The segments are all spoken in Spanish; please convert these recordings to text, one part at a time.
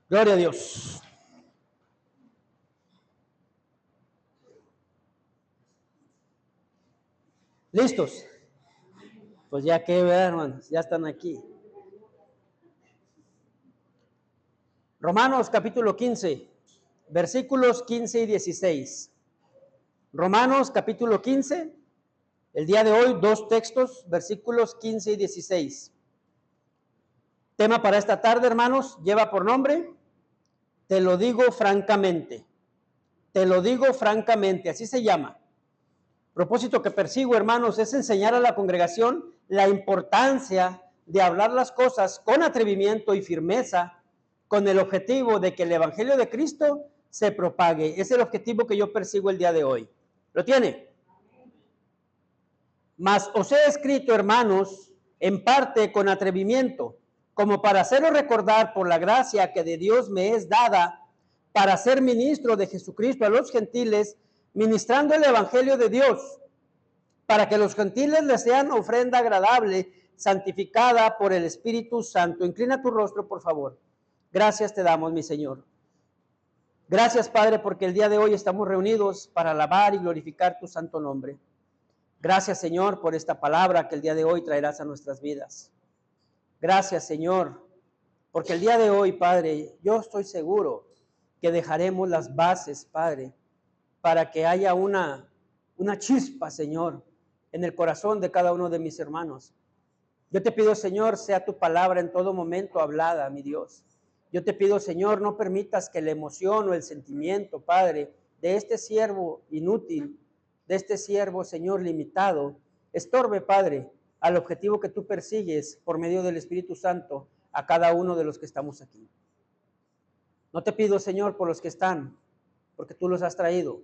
Gloria a Dios. ¿Listos? Pues ya que, hermanos, ya están aquí. Romanos capítulo 15, versículos 15 y 16. Romanos capítulo 15, el día de hoy, dos textos, versículos 15 y 16. Tema para esta tarde, hermanos, lleva por nombre, te lo digo francamente. Te lo digo francamente, así se llama. Propósito que persigo, hermanos, es enseñar a la congregación la importancia de hablar las cosas con atrevimiento y firmeza, con el objetivo de que el Evangelio de Cristo se propague. Es el objetivo que yo persigo el día de hoy. ¿Lo tiene? Mas os he escrito, hermanos, en parte con atrevimiento, como para haceros recordar por la gracia que de Dios me es dada para ser ministro de Jesucristo a los gentiles, ministrando el Evangelio de Dios, para que los gentiles les sean ofrenda agradable, santificada por el Espíritu Santo. Inclina tu rostro, por favor. Gracias te damos, mi Señor. Gracias, Padre, porque el día de hoy estamos reunidos para alabar y glorificar tu santo nombre. Gracias, Señor, por esta palabra que el día de hoy traerás a nuestras vidas. Gracias, Señor, porque el día de hoy, Padre, yo estoy seguro que dejaremos las bases, Padre, para que haya una chispa, Señor, en el corazón de cada uno de mis hermanos. Yo te pido, Señor, sea tu palabra en todo momento hablada, mi Dios. Yo te pido, Señor, no permitas que la emoción o el sentimiento, Padre, de este siervo inútil, de este siervo, Señor, limitado, estorbe, Padre, al objetivo que tú persigues por medio del Espíritu Santo a cada uno de los que estamos aquí. No te pido, Señor, por los que están, porque tú los has traído.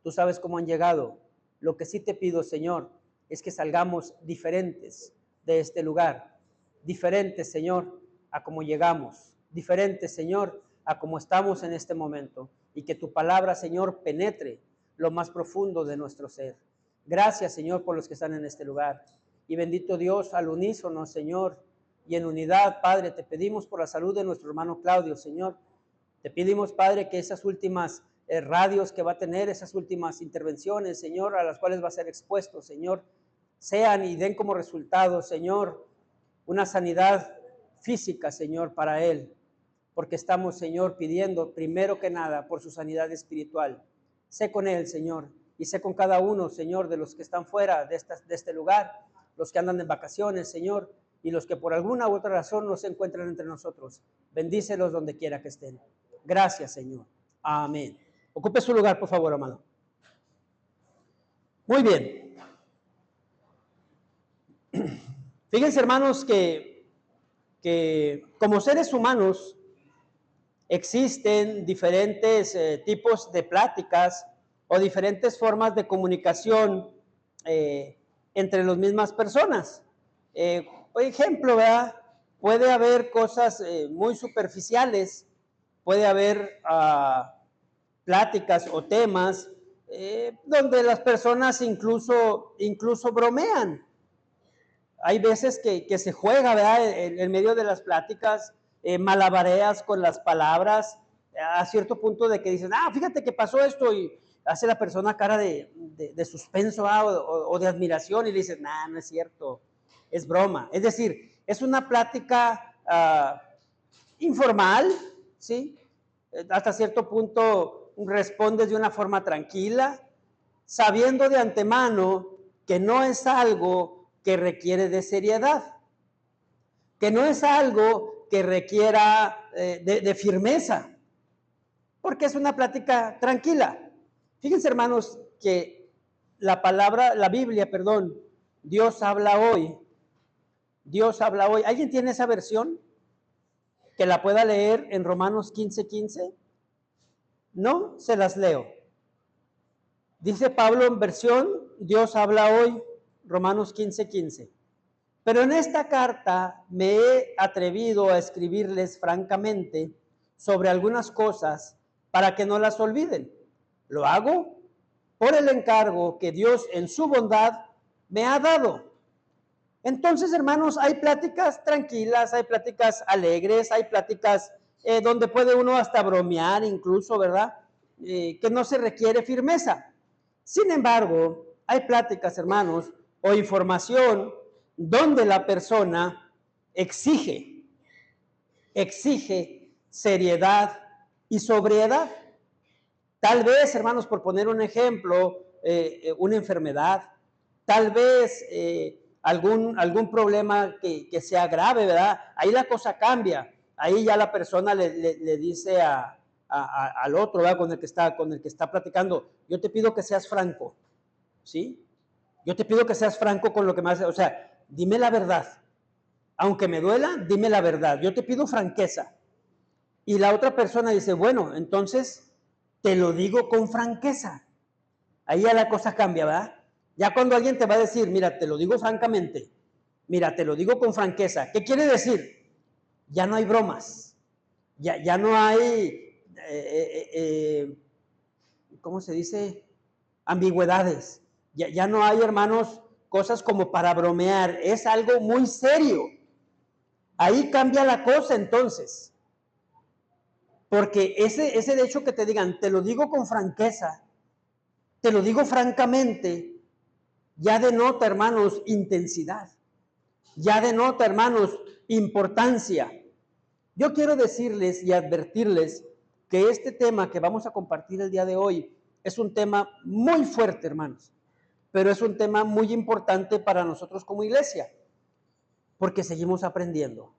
Tú sabes cómo han llegado. Lo que sí te pido, Señor, es que salgamos diferentes de este lugar. Diferentes, Señor, a cómo llegamos. Diferentes, Señor, a cómo estamos en este momento. Y que tu palabra, Señor, penetre lo más profundo de nuestro ser. Gracias, Señor, por los que están en este lugar. Y bendito Dios, al unísono, Señor, y en unidad, Padre, te pedimos por la salud de nuestro hermano Claudio, Señor. Te pedimos, Padre, que esas últimas radios que va a tener, esas últimas intervenciones, Señor, a las cuales va a ser expuesto, Señor, sean y den como resultado, Señor, una sanidad física, Señor, para él, porque estamos, Señor, pidiendo primero que nada por su sanidad espiritual. Sé con él, Señor, y sé con cada uno, Señor, de los que están fuera de este lugar, los que andan en vacaciones, Señor, y los que por alguna u otra razón no se encuentran entre nosotros. Bendícelos donde quiera que estén. Gracias, Señor. Amén. Ocupe su lugar, por favor, amado. Muy bien. Fíjense, hermanos, que como seres humanos existen diferentes tipos de pláticas o diferentes formas de comunicación entre las mismas personas. Por ejemplo, ¿verdad? Puede haber cosas muy superficiales, puede haber pláticas o temas donde las personas incluso bromean. Hay veces que se juega, ¿verdad? En medio de las pláticas, malabareas con las palabras, a cierto punto de que dicen, fíjate que pasó esto, y hace la persona cara de suspenso o de admiración, y le dicen, no es cierto, es broma. Es decir, es una plática informal, ¿sí? Hasta cierto punto respondes de una forma tranquila, sabiendo de antemano que no es algo que requiere de seriedad, que no es algo que requiera de firmeza, porque es una plática tranquila. Fíjense, hermanos, que la Biblia, Dios habla hoy. Dios habla hoy. ¿Alguien tiene esa versión? Que la pueda leer en Romanos 15:15. No, se las leo. Dice Pablo en versión, Dios habla hoy, Romanos 15:15. Pero en esta carta me he atrevido a escribirles francamente sobre algunas cosas para que no las olviden. Lo hago por el encargo que Dios en su bondad me ha dado. Entonces, hermanos, hay pláticas tranquilas, hay pláticas alegres, hay pláticas donde puede uno hasta bromear incluso, ¿verdad? Que no se requiere firmeza. Sin embargo, hay pláticas, hermanos, o información donde la persona exige seriedad y sobriedad. Tal vez, hermanos, por poner un ejemplo, una enfermedad, tal vez algún problema que sea grave, ¿verdad? Ahí la cosa cambia. Ahí ya la persona le dice al otro, ¿verdad? Con el que está platicando, yo te pido que seas franco, ¿sí? Yo te pido que seas franco con lo que me hace, o sea, dime la verdad. Aunque me duela, dime la verdad. Yo te pido franqueza. Y la otra persona dice, bueno, entonces te lo digo con franqueza. Ahí ya la cosa cambia, ¿verdad? Ya cuando alguien te va a decir, mira, te lo digo francamente, mira, te lo digo con franqueza, ¿qué quiere decir? Ya no hay bromas, ya no hay, ¿cómo se dice? Ambigüedades. Ya no hay, hermanos, cosas como para bromear, es algo muy serio. Ahí cambia la cosa entonces. Porque ese hecho que te digan, te lo digo con franqueza, te lo digo francamente, ya denota, hermanos, intensidad. Ya denota, hermanos, importancia. Yo quiero decirles y advertirles que este tema que vamos a compartir el día de hoy es un tema muy fuerte, hermanos, pero es un tema muy importante para nosotros como iglesia, porque seguimos aprendiendo.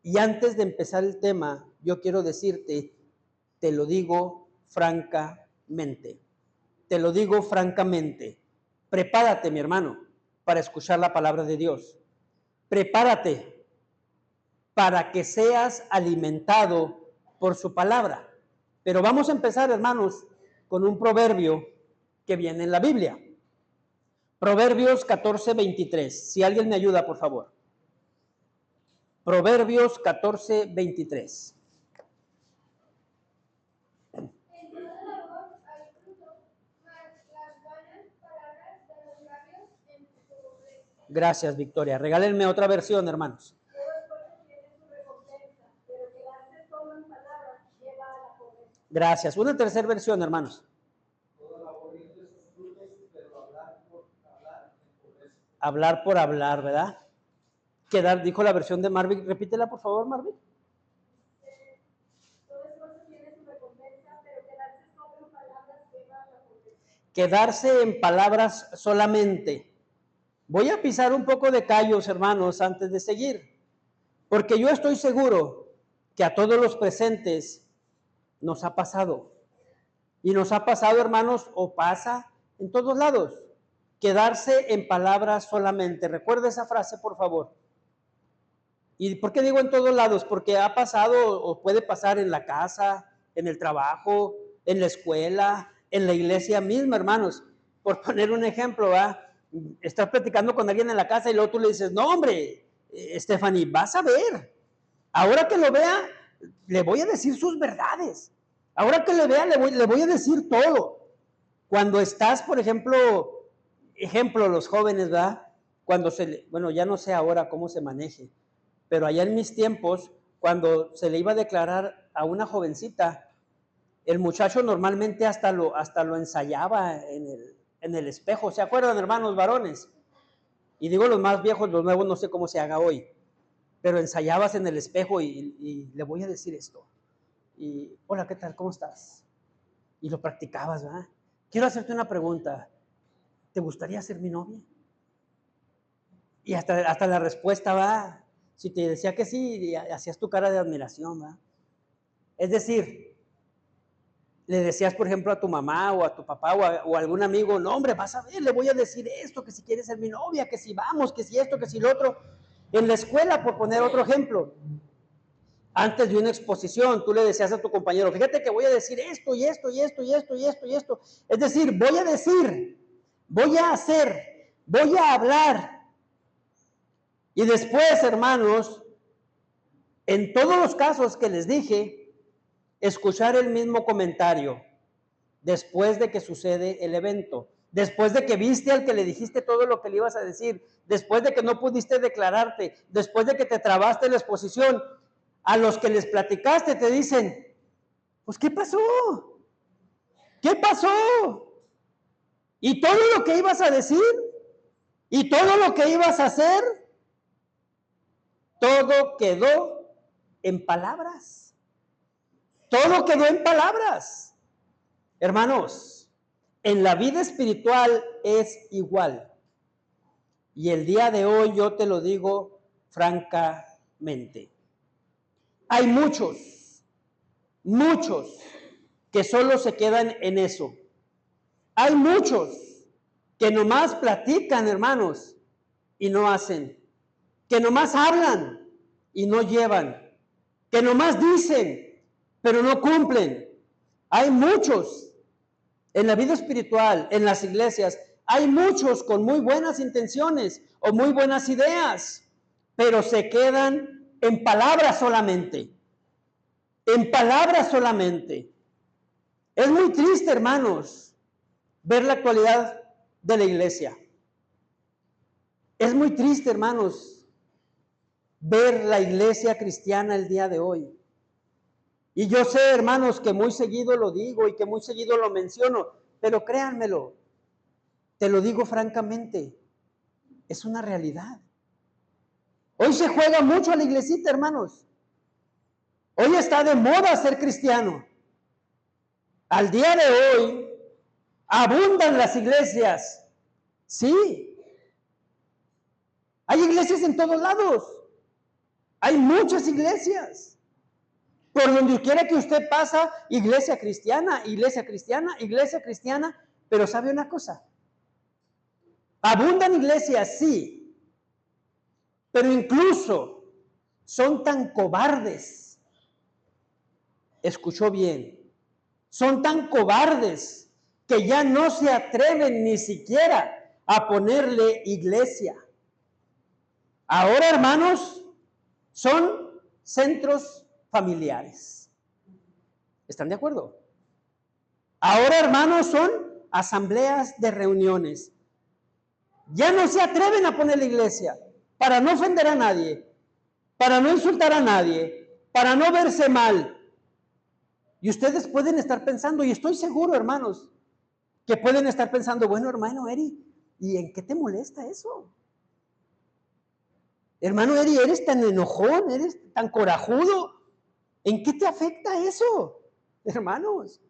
Y antes de empezar el tema, yo quiero decirte, te lo digo francamente, te lo digo francamente, prepárate, mi hermano, para escuchar la palabra de Dios. Prepárate para que seas alimentado por su palabra. Pero vamos a empezar, hermanos, con un proverbio que viene en la Biblia. Proverbios 14:23. Si alguien me ayuda, por favor. Proverbios 14:23. Gracias, Victoria. Regálenme otra versión, hermanos. Gracias. Una tercera versión, hermanos. Hablar por hablar, ¿verdad? Quedar, dijo la versión de Marvin. Repítela, por favor, Marvin. Quedarse en palabras solamente. Voy a pisar un poco de callos, hermanos, antes de seguir, porque yo estoy seguro que a todos los presentes nos ha pasado. Y nos ha pasado, hermanos, o pasa en todos lados. Quedarse en palabras solamente. Recuerda esa frase, por favor. ¿Y por qué digo en todos lados? Porque ha pasado o puede pasar en la casa, en el trabajo, en la escuela, en la iglesia misma, hermanos. Por poner un ejemplo, ¿va? Estás platicando con alguien en la casa y luego tú le dices, no, hombre, Stephanie, vas a ver. Ahora que lo vea, le voy a decir sus verdades. Ahora que le vea, le voy a decir todo. Cuando estás, por ejemplo, los jóvenes, ¿verdad? Cuando bueno, ya no sé ahora cómo se maneje, pero allá en mis tiempos, cuando se le iba a declarar a una jovencita, el muchacho normalmente hasta lo ensayaba en el espejo. ¿Se acuerdan, hermanos varones? Y digo los más viejos, los nuevos no sé cómo se haga hoy, pero ensayabas en el espejo y le voy a decir esto. Y, hola, ¿qué tal? ¿Cómo estás? Y lo practicabas, ¿verdad? Quiero hacerte una pregunta. ¿Te gustaría ser mi novia? Y hasta la respuesta va. Si te decía que sí, hacías tu cara de admiración, ¿va? Es decir, le decías, por ejemplo, a tu mamá o a tu papá o a algún amigo, no, hombre, vas a ver, le voy a decir esto, que si quieres ser mi novia, que si vamos, que si esto, que si lo otro. En la escuela, por poner otro ejemplo, antes de una exposición, tú le decías a tu compañero, fíjate que voy a decir esto y esto y esto y esto y esto y esto. Es decir, voy a decir, voy a hacer, voy a hablar. Y después, hermanos, en todos los casos que les dije, escuchar el mismo comentario después de que sucede el evento, después de que viste al que le dijiste todo lo que le ibas a decir, después de que no pudiste declararte, después de que te trabaste en la exposición, a los que les platicaste te dicen, pues ¿qué pasó? ¿Qué pasó? Y todo lo que ibas a decir, y todo lo que ibas a hacer, todo quedó en palabras. Todo quedó en palabras. Hermanos, en la vida espiritual es igual. Y el día de hoy yo te lo digo francamente. Hay muchos que solo se quedan en eso. Hay muchos que nomás platican, hermanos, y no hacen. Que nomás hablan y no llevan. Que nomás dicen, pero no cumplen. Hay muchos en la vida espiritual, en las iglesias, hay muchos con muy buenas intenciones o muy buenas ideas, pero se quedan en palabras solamente. En palabras solamente. Es muy triste, hermanos, ver la actualidad de la iglesia. Es muy triste, hermanos, ver la iglesia cristiana el día de hoy. Y yo sé, hermanos, que muy seguido lo digo y que muy seguido lo menciono, pero créanmelo, te lo digo francamente, es una realidad. Hoy se juega mucho a la iglesita, hermanos. Hoy está de moda ser cristiano. Al día de hoy, abundan las iglesias. Sí. Hay iglesias en todos lados. Hay muchas iglesias. Por donde quiera que usted pasa, iglesia cristiana, iglesia cristiana, iglesia cristiana. Pero ¿sabe una cosa? Abundan iglesias, sí. Pero incluso son tan cobardes. Escuchó bien. Son tan cobardes que ya no se atreven ni siquiera a ponerle iglesia. Ahora, hermanos, son centros familiares. ¿Están de acuerdo? Ahora, hermanos, son asambleas de reuniones. Ya no se atreven a poner la iglesia para no ofender a nadie, para no insultar a nadie, para no verse mal. Y ustedes pueden estar pensando, y estoy seguro, hermanos, que pueden estar pensando, bueno, hermano Eri, ¿y en qué te molesta eso? Hermano Eri, eres tan enojón, eres tan corajudo. ¿En qué te afecta eso, hermanos?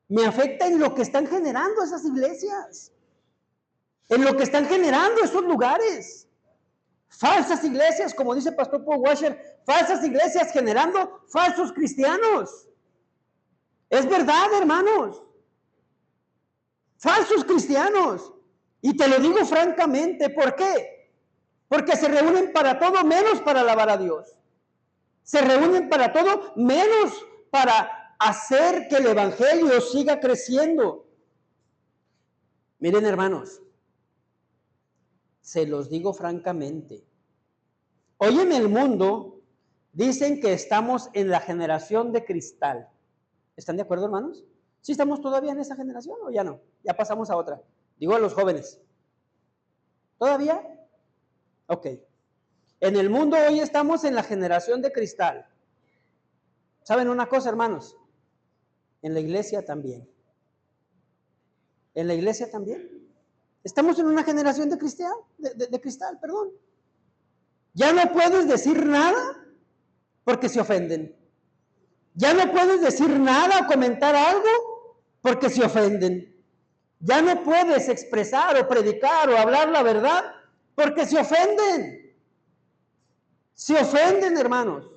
Me afecta en lo que están generando esas iglesias, en lo que están generando esos lugares. Falsas iglesias, como dice Pastor Paul Washer, falsas iglesias generando falsos cristianos. Es verdad, hermanos. Falsos cristianos. Y te lo digo francamente, ¿por qué? Porque se reúnen para todo menos para alabar a Dios. Se reúnen para todo menos para hacer que el evangelio siga creciendo. Miren, hermanos, se los digo francamente. Hoy en el mundo dicen que estamos en la generación de cristal. ¿Están de acuerdo, hermanos? ¿Sí estamos todavía en esa generación o ya no? Ya pasamos a otra. Digo a los jóvenes. ¿Todavía? Ok. En el mundo hoy estamos en la generación de cristal. ¿Saben una cosa, hermanos? En la iglesia también. En la iglesia también. Estamos en una generación de cristal, de cristal, perdón. Ya no puedes decir nada porque se ofenden. Ya no puedes decir nada o comentar algo porque se ofenden. Ya no puedes expresar o predicar o hablar la verdad porque se ofenden. Se ofenden, hermanos.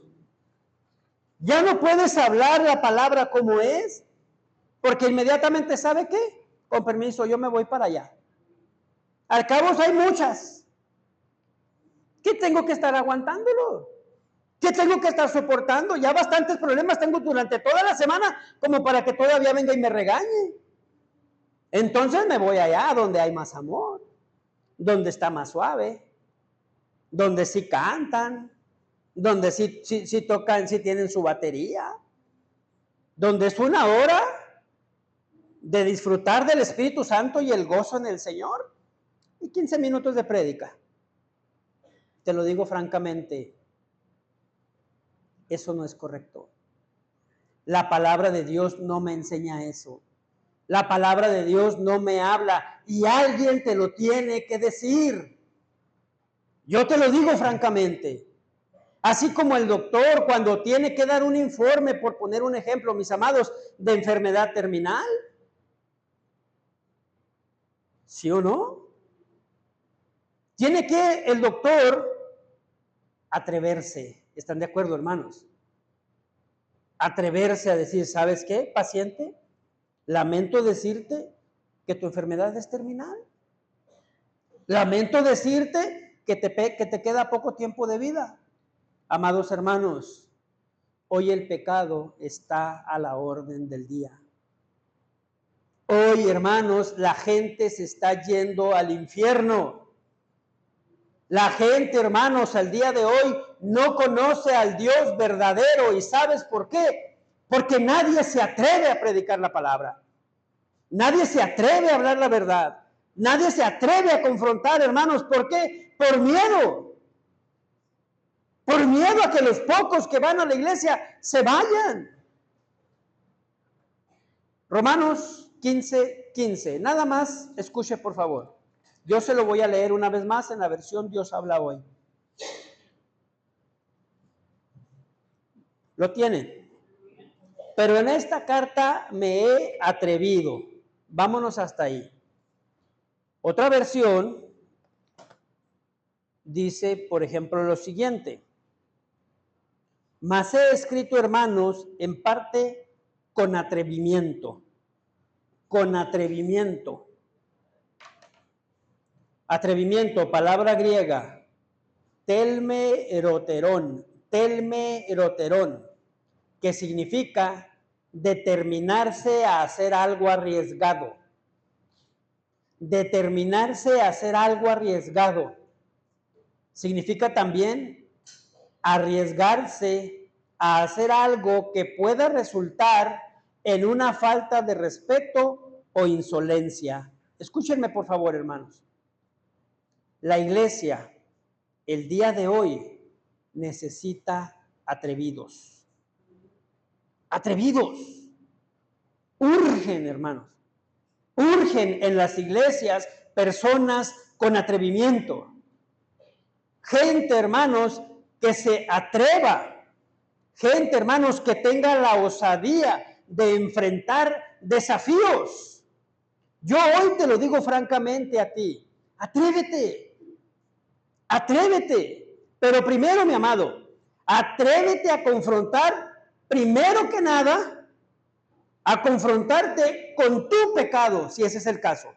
Ya no puedes hablar la palabra como es porque inmediatamente, ¿sabe qué? Con permiso, yo me voy para allá. Al cabo hay muchas. ¿Qué tengo que estar aguantándolo? ¿Qué tengo que estar soportando? Ya bastantes problemas tengo durante toda la semana como para que todavía venga y me regañe. Entonces me voy allá donde hay más amor, donde está más suave, donde sí cantan, donde sí tocan, sí tienen su batería, donde es una hora de disfrutar del Espíritu Santo y el gozo en el Señor y 15 minutos de prédica. Te lo digo francamente, Eso no es correcto. La palabra de Dios no me enseña eso. La palabra de Dios no me habla y alguien te lo tiene que decir. Yo te lo digo francamente. Así como el doctor cuando tiene que dar un informe, por poner un ejemplo, mis amados, de enfermedad terminal. ¿Sí o no? Tiene que el doctor atreverse. ¿Están de acuerdo, hermanos? Atreverse a decir, ¿sabes qué, paciente? Lamento decirte que tu enfermedad es terminal. Lamento decirte que te queda poco tiempo de vida. Amados hermanos, hoy el pecado está a la orden del día. Hoy, hermanos, la gente se está yendo al infierno. La gente, hermanos, al día de hoy no conoce al Dios verdadero. ¿Y sabes por qué? Porque nadie se atreve a predicar la palabra. Nadie se atreve a hablar la verdad. Nadie se atreve a confrontar, hermanos. ¿Por qué? Por miedo. Por miedo a que los pocos que van a la iglesia se vayan. Romanos 15:15. Nada más, escuche por favor. Yo se lo voy a leer una vez más en la versión Dios habla hoy. ¿Lo tienen? Pero en esta carta me he atrevido. Vámonos hasta ahí. Otra versión dice, por ejemplo, lo siguiente. Mas he escrito, hermanos, en parte con atrevimiento. Con atrevimiento. Atrevimiento, palabra griega. Telme eroterón, que significa determinarse a hacer algo arriesgado. Determinarse a hacer algo arriesgado. Significa también arriesgarse a hacer algo que pueda resultar en una falta de respeto o insolencia. Escúchenme por favor, hermanos. La iglesia, el día de hoy, necesita atrevidos. Atrevidos. Urgen, hermanos. Urgen en las iglesias personas con atrevimiento. Gente, hermanos, que se atreva. Gente, hermanos, que tenga la osadía de enfrentar desafíos. Yo hoy te lo digo francamente a ti. Atrévete. Atrévete. Pero primero, mi amado, atrévete a confrontar, primero que nada, a confrontarte con tu pecado, si ese es el caso.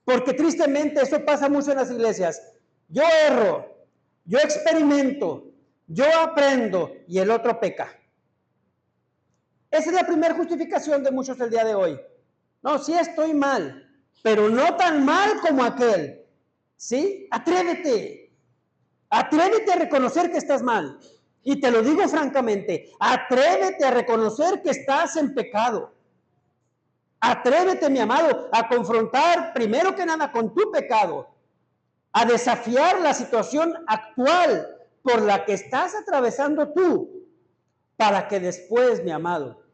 Porque tristemente eso pasa mucho en las iglesias. Yo erro, yo experimento, yo aprendo y el otro peca. Esa es la primera justificación de muchos el día de hoy. No, sí estoy mal, pero no tan mal como aquel. ¿Sí? Atrévete. Atrévete a reconocer que estás mal. Y te lo digo francamente, atrévete a reconocer que estás en pecado. Atrévete, mi amado, a confrontar primero que nada con tu pecado, a desafiar la situación actual por la que estás atravesando tú, para que después, mi amado,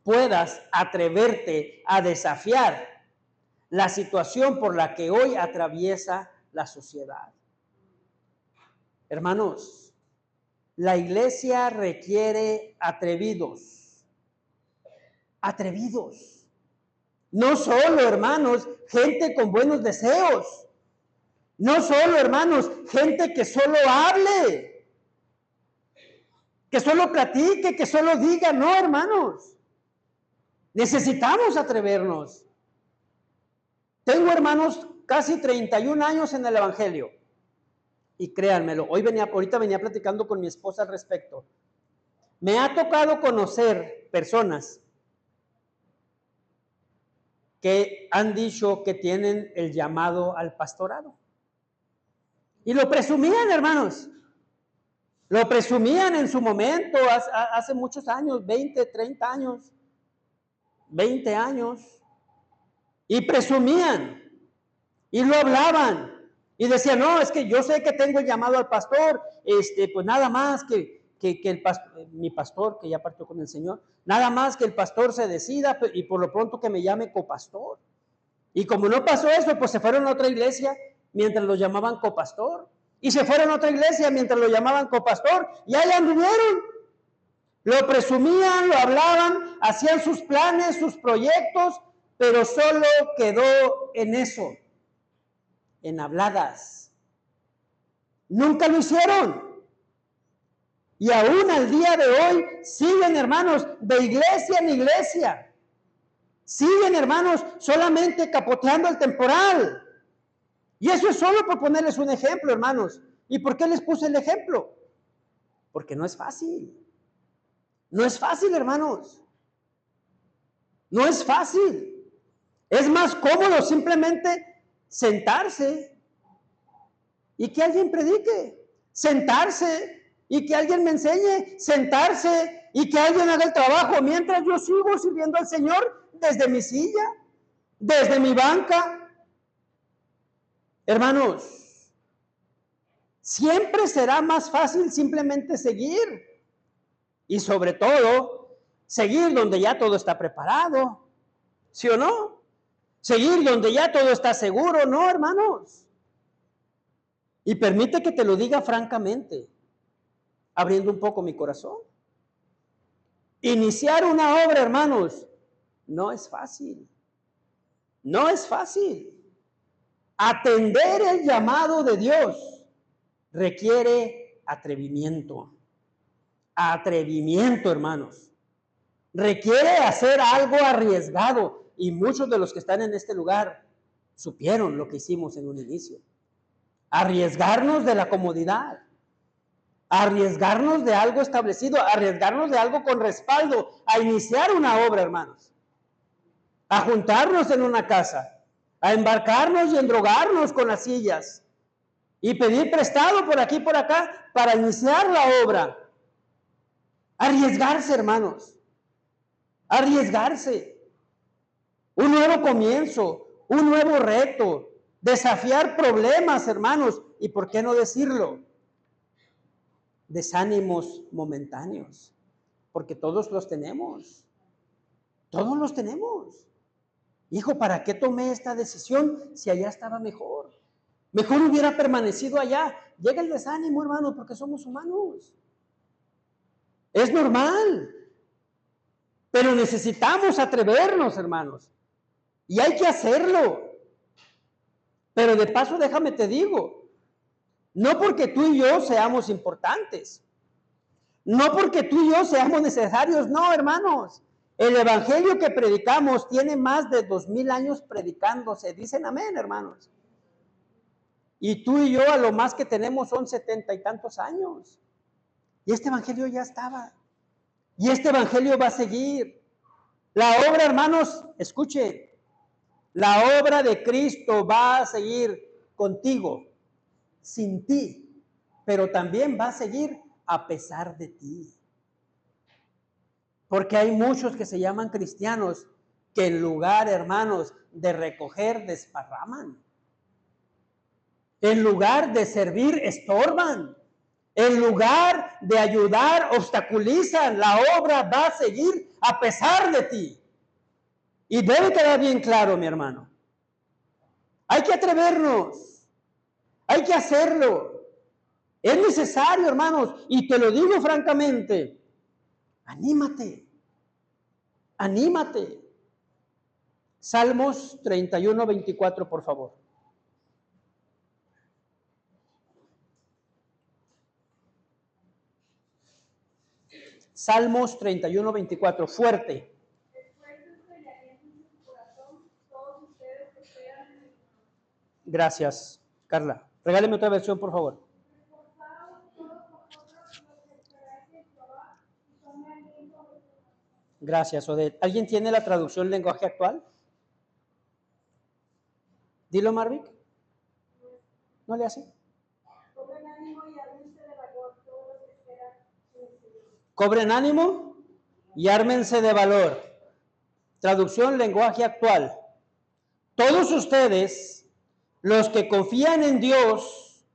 puedas atreverte a desafiar la situación por la que hoy atraviesa la sociedad. Hermanos, la iglesia requiere atrevidos. Atrevidos. No solo, hermanos, gente con buenos deseos. No solo, hermanos, gente que solo hable. Que solo platique, que solo diga. No, hermanos. Necesitamos atrevernos. Tengo, hermanos, casi 31 años en el Evangelio. Y créanmelo, ahorita venía platicando con mi esposa al respecto. Me ha tocado conocer personas que han dicho que tienen el llamado al pastorado. Y lo presumían, hermanos. Lo presumían en su momento, hace muchos años, 20, 30 años, 20 años. Y presumían. Y lo hablaban. Y decían, no, es que yo sé que tengo el llamado al pastor, pues nada más que mi pastor, que ya partió con el Señor, nada más que el pastor se decida y por lo pronto que me llame copastor. Y como no pasó eso, pues se fueron a otra iglesia mientras lo llamaban copastor. Y se fueron a otra iglesia mientras lo llamaban copastor. Y ahí anduvieron. Lo presumían, lo hablaban, hacían sus planes, sus proyectos, pero solo quedó en eso, en habladas. Nunca lo hicieron. Y aún al día de hoy siguen, hermanos, de iglesia en iglesia. Siguen, hermanos, solamente capoteando el temporal. Y eso es solo por ponerles un ejemplo, hermanos. ¿Y por qué les puse el ejemplo? Porque no es fácil. No es fácil, hermanos. No es fácil. Es más cómodo simplemente sentarse y que alguien predique. Sentarse y que alguien me enseñe. Sentarse y que alguien haga el trabajo mientras yo sigo sirviendo al Señor desde mi silla, desde mi banca. Hermanos, siempre será más fácil simplemente seguir. Y sobre todo, seguir donde ya todo está preparado. ¿Sí o no? Seguir donde ya todo está seguro, ¿no, hermanos? Y permite que te lo diga francamente, abriendo un poco mi corazón. Iniciar una obra, hermanos, no es fácil. No es fácil. Atender el llamado de Dios requiere atrevimiento. Atrevimiento, hermanos. Requiere hacer algo arriesgado. Y muchos de los que están en este lugar supieron lo que hicimos en un inicio. Arriesgarnos de la comodidad. Arriesgarnos de algo establecido. Arriesgarnos de algo con respaldo. A iniciar una obra, hermanos. A juntarnos en una casa. A embarcarnos y endrogarnos con las sillas. Y pedir prestado por aquí y por acá para iniciar la obra. Arriesgarse, hermanos. Arriesgarse. Un nuevo comienzo, un nuevo reto, desafiar problemas, hermanos, y por qué no decirlo, desánimos momentáneos, porque todos los tenemos, Hijo, ¿para qué tomé esta decisión si allá estaba mejor? Mejor hubiera permanecido allá. Llega el desánimo, hermanos, porque somos humanos. Es normal, pero necesitamos atrevernos, hermanos. Y hay que hacerlo. Pero de paso, déjame te digo, no porque tú y yo seamos importantes, no porque tú y yo seamos necesarios, no, hermanos. El evangelio que predicamos tiene más de 2000 años predicándose. Dicen amén, hermanos. Y tú y yo a lo más que tenemos son 70 y tantos años. Y este evangelio ya estaba. Y este evangelio va a seguir. La obra, hermanos, escuche. La obra de Cristo va a seguir contigo, sin ti, pero también va a seguir a pesar de ti. Porque hay muchos que se llaman cristianos que en lugar, hermanos, de recoger, desparraman. En lugar de servir, estorban. En lugar de ayudar, obstaculizan. La obra va a seguir a pesar de ti. Y debe quedar bien claro, mi hermano. Hay que atrevernos. Hay que hacerlo. Es necesario, hermanos. Y te lo digo francamente. Anímate. Anímate. Salmos 31, 24, por favor. Salmos 31, 24. Fuerte. Gracias, Carla. Regáleme otra versión, por favor. Gracias, Odette. ¿Alguien tiene la traducción lenguaje actual? Dilo, Marvick. ¿No le hace? Cobren ánimo y ármense de valor todos los que esperan en el Señor. Cobren ánimo y ármense de valor. Traducción lenguaje actual. Todos ustedes, los que confían en Dios,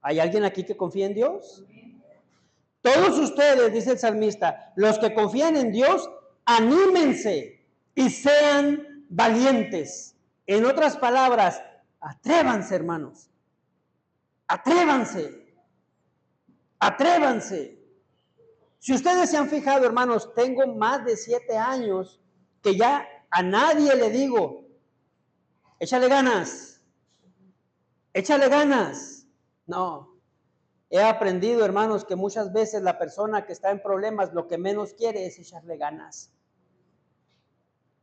¿hay alguien aquí que confía en Dios? Todos ustedes, dice el salmista, los que confían en Dios, anímense y sean valientes. En otras palabras, atrévanse, hermanos. Atrévanse. Atrévanse. Si ustedes se han fijado, hermanos, tengo más de 7 años que ya a nadie le digo, échale ganas, échale ganas. No. He aprendido, hermanos, que muchas veces la persona que está en problemas lo que menos quiere es echarle ganas.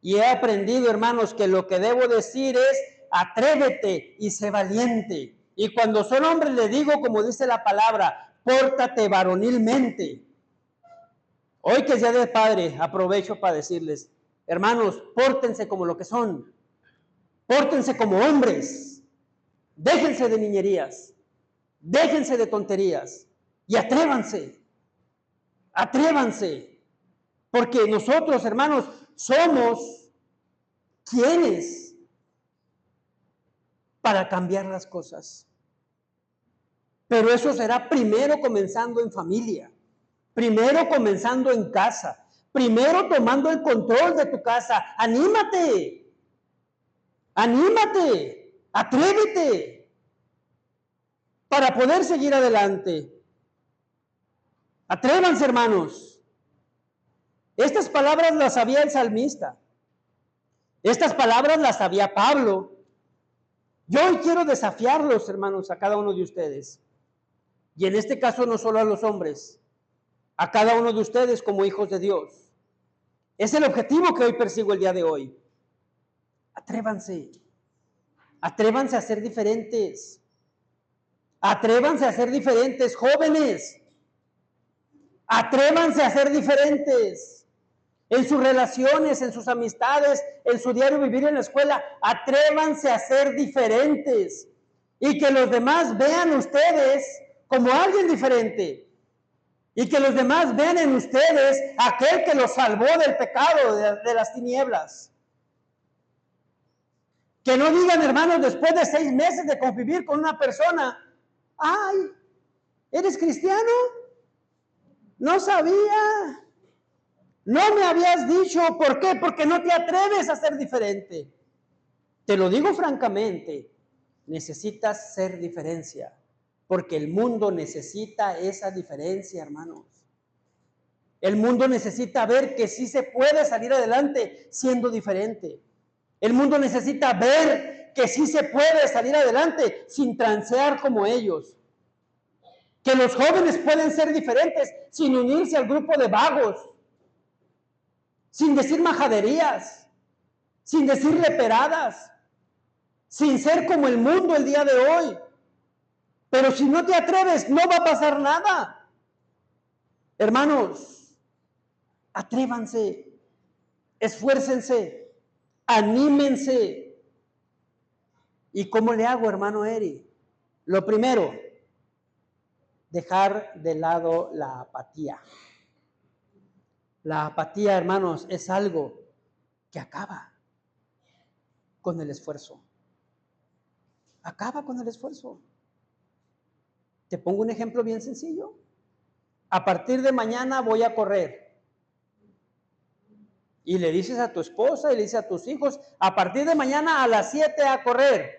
Y he aprendido, hermanos, que lo que debo decir es atrévete y sé valiente. Y cuando son hombres le digo, como dice la palabra, pórtate varonilmente. Hoy que es Día del Padre, aprovecho para decirles, hermanos, pórtense como lo que son. Pórtense como hombres. Déjense de niñerías. Déjense de tonterías y atrévanse, atrévanse, porque nosotros, hermanos, somos quienes para cambiar las cosas. Pero eso será primero comenzando en familia, primero comenzando en casa, primero tomando el control de tu casa. Anímate, anímate, atrévete para poder seguir adelante. Atrévanse, hermanos. Estas palabras las sabía el salmista. Estas palabras las sabía Pablo. Yo hoy quiero desafiarlos, hermanos, a cada uno de ustedes. Y en este caso no solo a los hombres, a cada uno de ustedes como hijos de Dios. Es el objetivo que hoy persigo el día de hoy. Atrévanse. Atrévanse a ser diferentes. Atrévanse a ser diferentes, jóvenes. Atrévanse a ser diferentes. En sus relaciones, en sus amistades, en su diario vivir en la escuela, atrévanse a ser diferentes. Y que los demás vean ustedes como alguien diferente. Y que los demás vean en ustedes aquel que los salvó del pecado, de las tinieblas. Que no digan, hermanos, después de 6 meses de convivir con una persona, ay, ¿eres cristiano? No sabía. No me habías dicho. ¿Por qué? Porque no te atreves a ser diferente. Te lo digo francamente, necesitas ser diferencia, porque el mundo necesita esa diferencia, hermanos. El mundo necesita ver que sí se puede salir adelante siendo diferente. El mundo necesita ver que sí se puede salir adelante sin transear como ellos. Que los jóvenes pueden ser diferentes sin unirse al grupo de vagos, sin decir majaderías, sin decir leperadas, sin ser como el mundo el día de hoy. Pero si no te atreves, no va a pasar nada. Hermanos, atrévanse, esfuércense, anímense. ¿Y cómo le hago, hermano Eri? Lo primero, dejar de lado la apatía. La apatía, hermanos, es algo que acaba con el esfuerzo. Acaba con el esfuerzo. Te pongo un ejemplo bien sencillo. A partir de mañana voy a correr. Y le dices a tu esposa y le dices a tus hijos, a partir de mañana a las 7 a correr.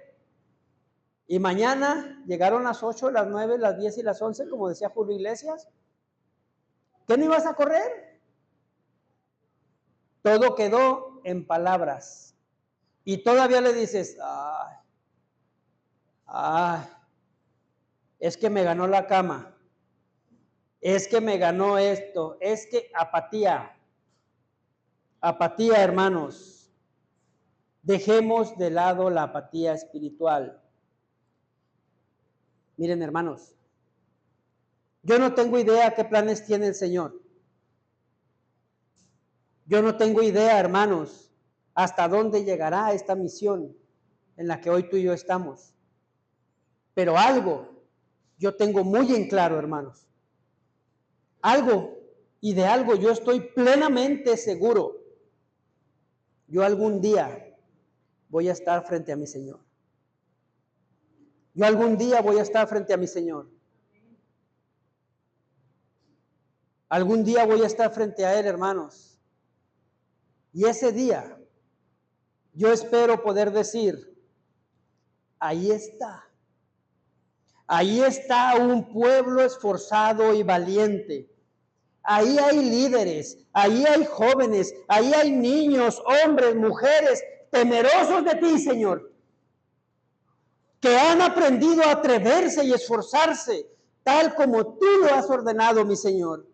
Y mañana llegaron las 8, las 9, las 10 y las 11, como decía Julio Iglesias. ¿Qué no ibas a correr? Todo quedó en palabras. Y todavía le dices, es que me ganó la cama. Es que me ganó esto. Es que apatía. Apatía, hermanos. Dejemos de lado la apatía espiritual. Miren, hermanos, yo no tengo idea qué planes tiene el Señor. Yo no tengo idea, hermanos, hasta dónde llegará esta misión en la que hoy tú y yo estamos. Pero algo yo tengo muy en claro, hermanos. Algo, y de algo yo estoy plenamente seguro. Yo algún día voy a estar frente a mi Señor. Yo algún día voy a estar frente a mi Señor. Algún día voy a estar frente a Él, hermanos. Y ese día, yo espero poder decir, ahí está. Ahí está un pueblo esforzado y valiente. Ahí hay líderes, ahí hay jóvenes, ahí hay niños, hombres, mujeres, temerosos de ti, Señor, que han aprendido a atreverse y esforzarse, tal como tú lo has ordenado, mi Señor.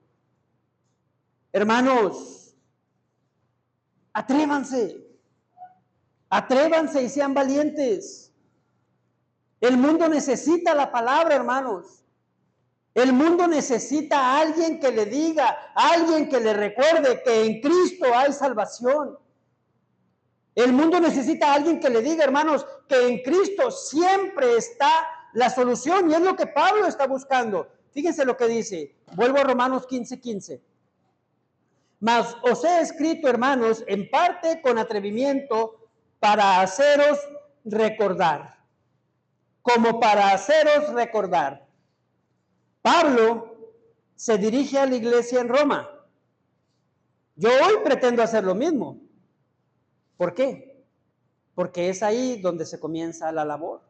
Hermanos, atrévanse y sean valientes. El mundo necesita la palabra, hermanos. El mundo necesita a alguien que le diga, a alguien que le recuerde que en Cristo hay salvación. El mundo necesita a alguien que le diga, hermanos, que en Cristo siempre está la solución, y es lo que Pablo está buscando. Fíjense lo que dice. Vuelvo a Romanos 15:15. Mas os he escrito, hermanos, en parte con atrevimiento, para haceros recordar. Como para haceros recordar. Pablo se dirige a la iglesia en Roma. Yo hoy pretendo hacer lo mismo. ¿Por qué? Porque es ahí donde se comienza la labor.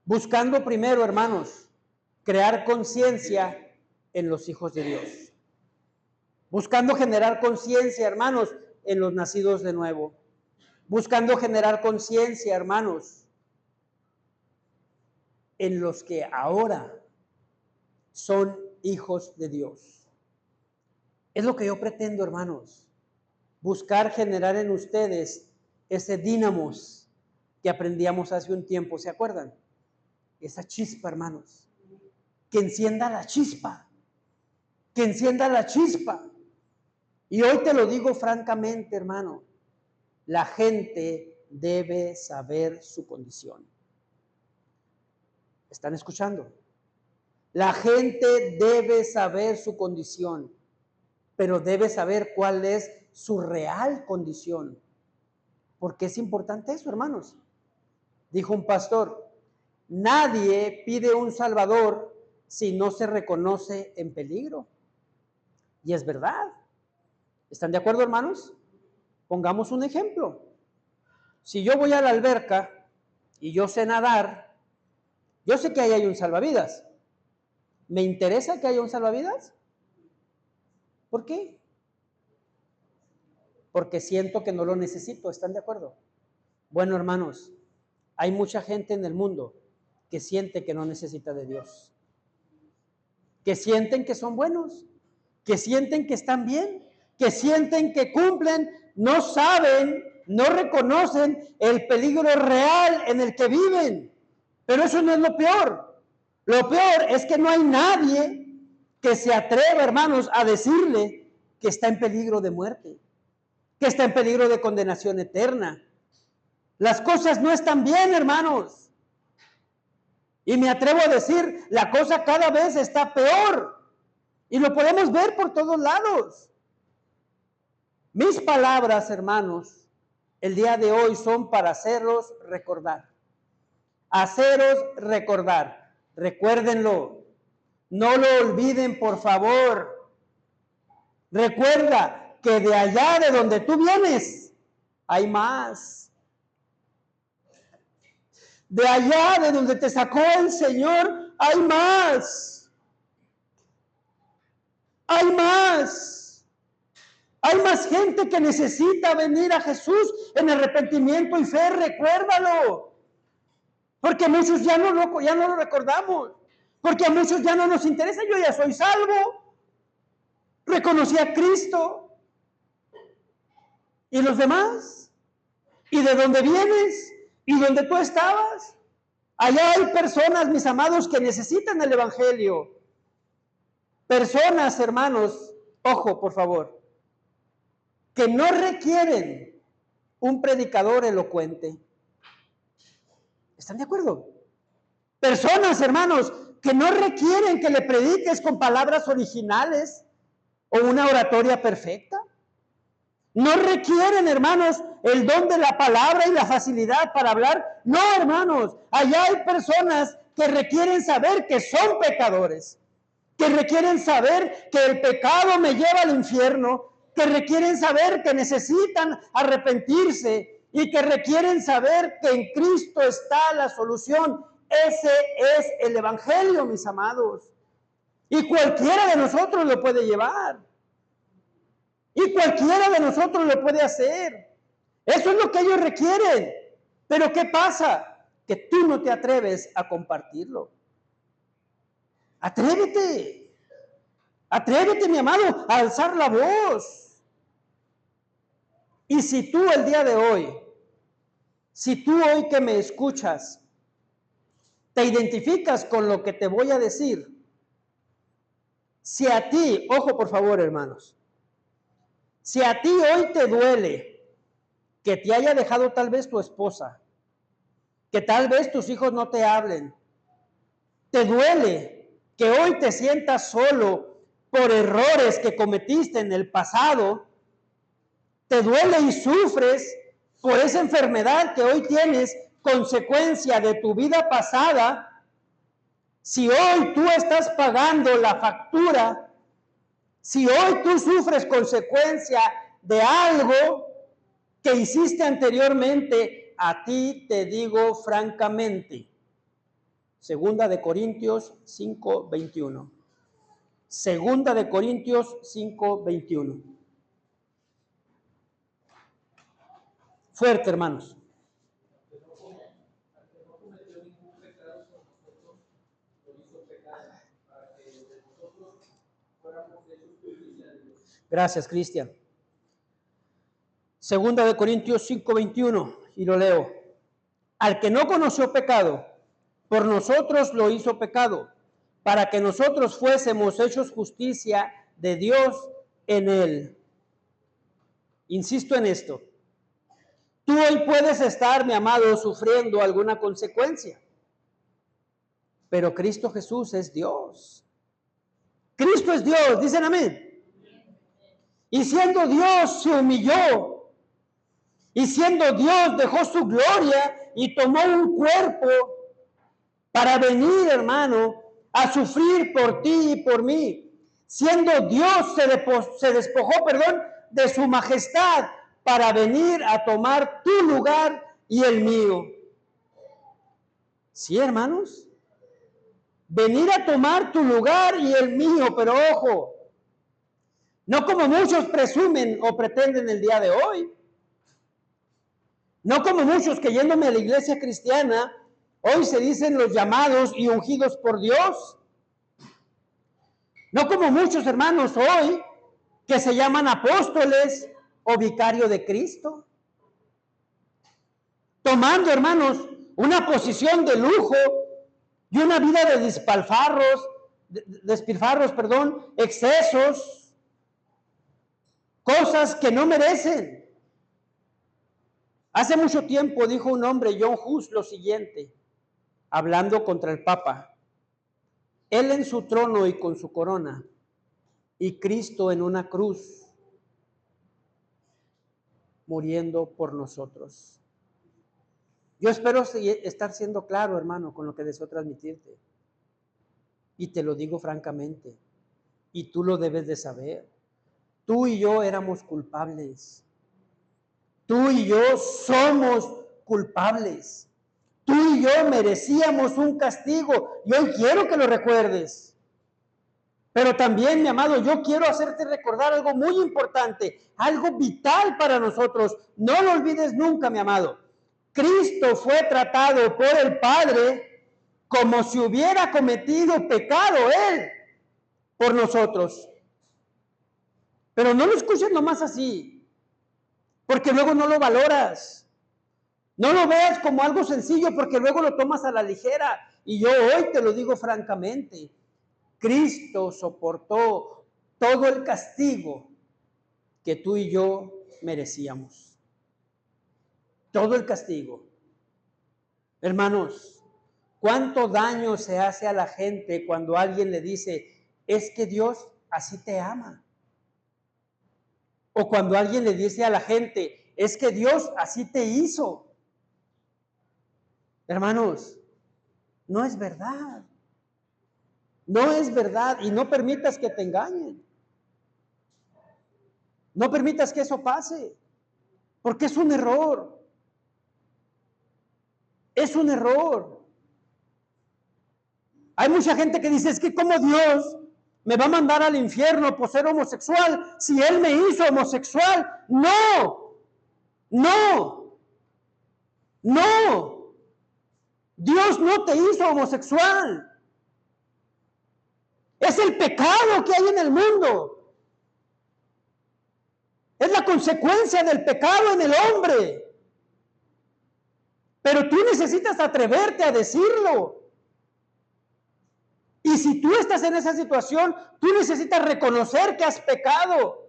Buscando primero, hermanos, crear conciencia en los hijos de Dios. Buscando generar conciencia, hermanos, en los nacidos de nuevo. Buscando generar conciencia, hermanos, en los que ahora son hijos de Dios. Es lo que yo pretendo, hermanos. Buscar generar en ustedes ese dínamos que aprendíamos hace un tiempo, ¿se acuerdan? Esa chispa, hermanos. Que encienda la chispa. Que encienda la chispa. Y hoy te lo digo francamente, hermano. La gente debe saber su condición. ¿Están escuchando? La gente debe saber su condición, pero debe saber cuál es su real condición. ¿Por qué es importante eso, hermanos? Dijo un pastor, nadie pide un salvador si no se reconoce en peligro. Y es verdad. ¿Están de acuerdo, hermanos? Pongamos un ejemplo. Si yo voy a la alberca y yo sé nadar, yo sé que ahí hay un salvavidas. ¿Me interesa que haya un salvavidas? ¿Por qué? Porque siento que no lo necesito. ¿Están de acuerdo? Bueno, hermanos, hay mucha gente en el mundo que siente que no necesita de Dios. Que sienten que son buenos, que sienten que están bien, que sienten que cumplen, no saben, no reconocen el peligro real en el que viven. Pero eso no es lo peor. Lo peor es que no hay nadie que se atreva, hermanos, a decirle que está en peligro de muerte, que está en peligro de condenación eterna. Las cosas no están bien, hermanos. Y me atrevo a decir, la cosa cada vez está peor. Y lo podemos ver por todos lados. Mis palabras, hermanos, el día de hoy son para hacerlos recordar. Haceros recordar. Recuérdenlo. No lo olviden, por favor. Recuerda que de allá de donde tú vienes, hay más. De allá de donde te sacó el Señor, hay más. Hay más. Hay más gente que necesita venir a Jesús en arrepentimiento y fe, recuérdalo. Porque muchos ya no lo recordamos. Porque a muchos ya no nos interesa, yo ya soy salvo. Reconocí a Cristo. ¿Y los demás? ¿Y de dónde vienes? ¿Y dónde tú estabas? Allá hay personas, mis amados, que necesitan el Evangelio. Personas, hermanos, ojo, por favor, que no requieren un predicador elocuente. ¿Están de acuerdo? Personas, hermanos, que no requieren que le prediques con palabras originales o una oratoria perfecta. No requieren, hermanos, el don de la palabra y la facilidad para hablar. No, hermanos, allá hay personas que requieren saber que son pecadores, que requieren saber que el pecado me lleva al infierno, que requieren saber que necesitan arrepentirse y que requieren saber que en Cristo está la solución. Ese es el Evangelio, mis amados. Y cualquiera de nosotros lo puede llevar. Y cualquiera de nosotros lo puede hacer. Eso es lo que ellos requieren. Pero ¿qué pasa? Que tú no te atreves a compartirlo. Atrévete. Atrévete, mi amado, a alzar la voz. Y si tú el día de hoy, si tú hoy que me escuchas, te identificas con lo que te voy a decir, si a ti, ojo por favor, hermanos, si a ti hoy te duele que te haya dejado tal vez tu esposa, que tal vez tus hijos no te hablen, te duele que hoy te sientas solo por errores que cometiste en el pasado, te duele y sufres por esa enfermedad que hoy tienes, consecuencia de tu vida pasada. Si hoy tú estás pagando la factura, si hoy tú sufres consecuencia de algo que hiciste anteriormente, a ti te digo francamente, Segunda de Corintios 5:21. Segunda de Corintios 5:21. Fuerte, hermanos. Gracias, Cristian. Segunda de Corintios 5:21, y lo leo. Al que no conoció pecado, por nosotros lo hizo pecado, para que nosotros fuésemos hechos justicia de Dios en él. Insisto en esto. Tú hoy puedes estar, mi amado, sufriendo alguna consecuencia, pero Cristo Jesús es Dios. Cristo es Dios, dicen amén. Y siendo Dios se humilló, y siendo Dios dejó su gloria y tomó un cuerpo para venir, hermano, a sufrir por ti y por mí. Siendo Dios se despojó, de su majestad para venir a tomar tu lugar y el mío. ¿Sí, hermanos? Venir a tomar tu lugar y el mío, pero ojo, no como muchos presumen o pretenden el día de hoy. No como muchos que yéndome a la iglesia cristiana, hoy se dicen los llamados y ungidos por Dios. No como muchos hermanos hoy que se llaman apóstoles o vicario de Cristo. Tomando, hermanos, una posición de lujo y una vida de despilfarros, excesos, cosas que no merecen. Hace mucho tiempo dijo un hombre, John Hus, lo siguiente, hablando contra el Papa. Él en su trono y con su corona, y Cristo en una cruz, muriendo por nosotros. Yo espero estar siendo claro, hermano, con lo que deseo transmitirte. Y te lo digo francamente, y tú lo debes de saber. Tú y yo éramos culpables. Tú y yo somos culpables. Tú y yo merecíamos un castigo, y hoy quiero que lo recuerdes. Pero también, mi amado, yo quiero hacerte recordar algo muy importante, algo vital para nosotros. No lo olvides nunca, mi amado. Cristo fue tratado por el Padre como si hubiera cometido pecado Él por nosotros. Pero no lo escuches nomás así, porque luego no lo valoras. No lo veas como algo sencillo, porque luego lo tomas a la ligera. Y yo hoy te lo digo francamente. Cristo soportó todo el castigo que tú y yo merecíamos. Todo el castigo. Hermanos, ¿cuánto daño se hace a la gente cuando alguien le dice, es que Dios así te ama? O cuando alguien le dice a la gente, es que Dios así te hizo. Hermanos, no es verdad. No es verdad y no permitas que te engañen. No permitas que eso pase, porque es un error. Es un error. Hay mucha gente que dice, es que como Dios me va a mandar al infierno por ser homosexual si Él me hizo homosexual. No, no, no. Dios no te hizo homosexual. Es el pecado que hay en el mundo. Es la consecuencia del pecado en el hombre. Pero tú necesitas atreverte a decirlo. Y si tú estás en esa situación, tú necesitas reconocer que has pecado.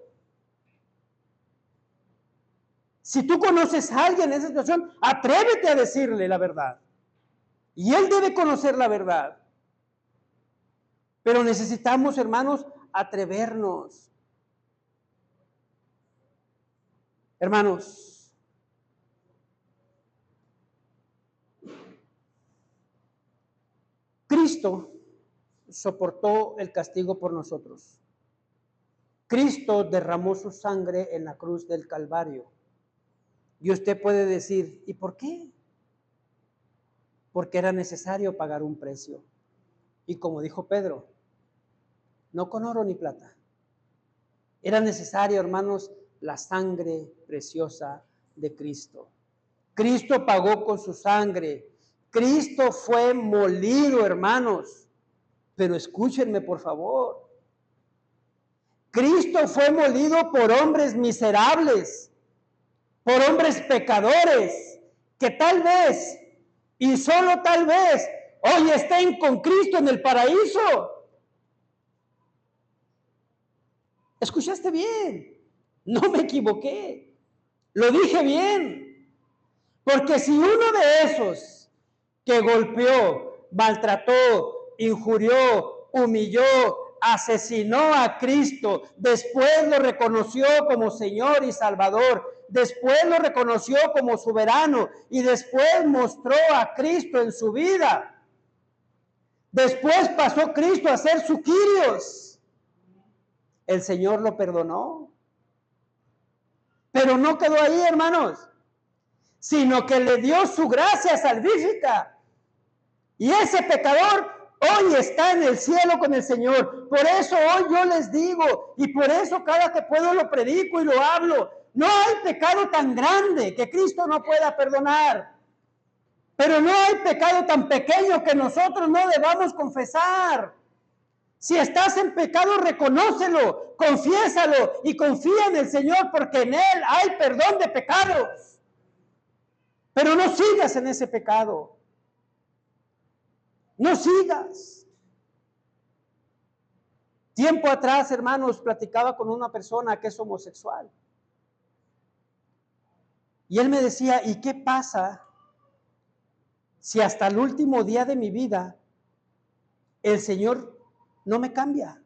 Si tú conoces a alguien en esa situación, atrévete a decirle la verdad. Y él debe conocer la verdad. Pero necesitamos, hermanos, atrevernos. Hermanos, Cristo soportó el castigo por nosotros. Cristo derramó su sangre en la cruz del Calvario. Y usted puede decir, ¿y por qué? Porque era necesario pagar un precio. Y como dijo Pedro, no con oro ni plata. Era necesario, hermanos, la sangre preciosa de Cristo. Cristo pagó con su sangre. Cristo fue molido, hermanos. Pero escúchenme, por favor. Cristo fue molido por hombres miserables, por hombres pecadores, que tal vez, y solo tal vez, hoy estén con Cristo en el paraíso. ¿Escuchaste bien? No me equivoqué. Lo dije bien. Porque si uno de esos que golpeó, maltrató, injurió, humilló, asesinó a Cristo, después lo reconoció como Señor y Salvador, después lo reconoció como soberano y después mostró a Cristo en su vida, después pasó Cristo a ser su Kyrios, el Señor lo perdonó. Pero no quedó ahí, hermanos, sino que le dio su gracia salvífica. Y ese pecador hoy está en el cielo con el Señor. Por eso hoy yo les digo, y por eso cada que puedo lo predico y lo hablo, no hay pecado tan grande que Cristo no pueda perdonar. Pero no hay pecado tan pequeño que nosotros no debamos confesar. Si estás en pecado, reconócelo, confiésalo y confía en el Señor, porque en Él hay perdón de pecados. Pero no sigas en ese pecado. No sigas. Tiempo atrás, hermanos, platicaba con una persona que es homosexual. Y él me decía, ¿y qué pasa si hasta el último día de mi vida el Señor no me cambia?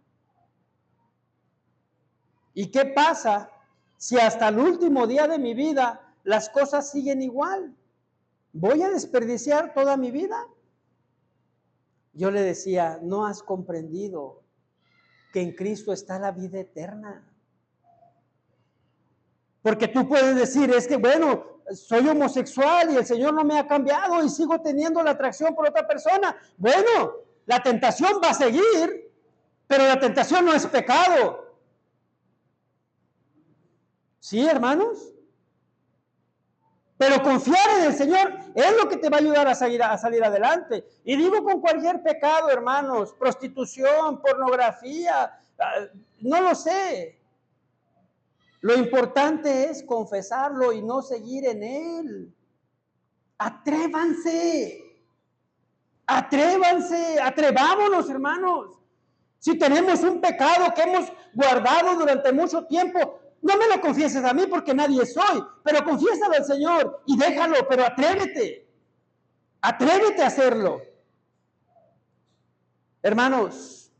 ¿Y qué pasa si hasta el último día de mi vida las cosas siguen igual? ¿Voy a desperdiciar toda mi vida? Yo le decía, no has comprendido que en Cristo está la vida eterna. Porque tú puedes decir, es que bueno, soy homosexual y el Señor no me ha cambiado y sigo teniendo la atracción por otra persona. Bueno, la tentación va a seguir, pero la tentación no es pecado. ¿Sí, hermanos? Pero confiar en el Señor es lo que te va a ayudar a salir adelante. Y digo con cualquier pecado, hermanos, prostitución, pornografía, no lo sé. Lo importante es confesarlo y no seguir en él. Atrévanse, atrevámonos, hermanos. Si tenemos un pecado que hemos guardado durante mucho tiempo, no me lo confieses a mí porque nadie soy, pero confiésalo al Señor y déjalo, pero atrévete a hacerlo. Hermanos,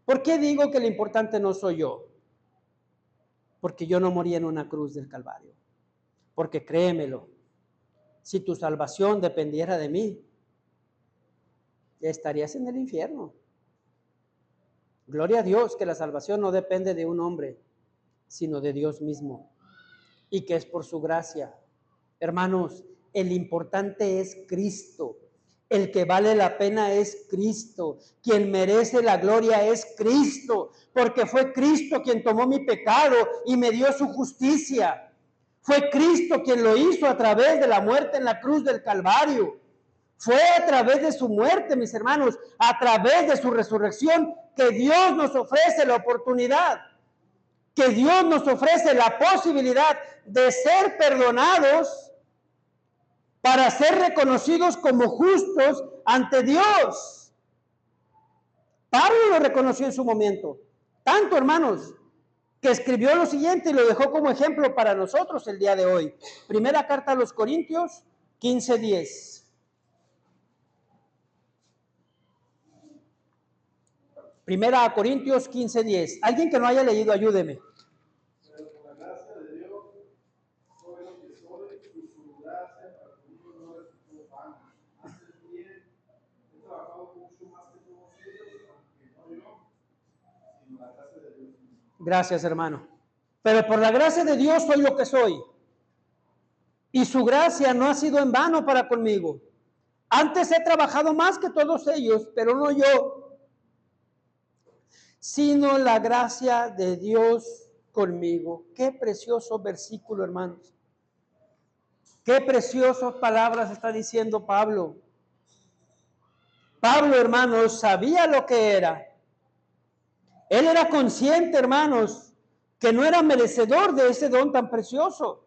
¿por qué digo que lo importante no soy yo? Porque yo no morí en una cruz del Calvario. Porque créemelo, si tu salvación dependiera de mí, ya estarías en el infierno. Gloria a Dios que la salvación no depende de un hombre, sino de Dios mismo, y que es por su gracia. Hermanos, el importante es Cristo. El que vale la pena es Cristo. Quien merece la gloria es Cristo, porque fue Cristo quien tomó mi pecado y me dio su justicia. Fue Cristo quien lo hizo a través de la muerte en la cruz del Calvario. Fue a través de su muerte, mis hermanos, a través de su resurrección, que Dios nos ofrece la oportunidad, que Dios nos ofrece la posibilidad de ser perdonados para ser reconocidos como justos ante Dios. Pablo lo reconoció en su momento, tanto, hermanos, que escribió lo siguiente y lo dejó como ejemplo para nosotros el día de hoy. Primera carta a los Corintios 15:10. Primera a Corintios 15:10. Alguien que no haya leído, ayúdeme. Pero por la gracia de Dios, soy lo que soy, y su gracia para conmigo no resultó vana. Antes bien, he trabajado mucho más que todos ellos, aunque no yo, sino la gracia de Dios mismo. Gracias, hermano. Pero por la gracia de Dios soy lo que soy. Y su gracia no ha sido en vano para conmigo. Antes he trabajado más que todos ellos, pero no yo, sino la gracia de Dios conmigo. Qué precioso versículo, hermanos. Qué preciosas palabras está diciendo Pablo. Pablo, hermanos, sabía lo que era. Él era consciente, hermanos, que no era merecedor de ese don tan precioso.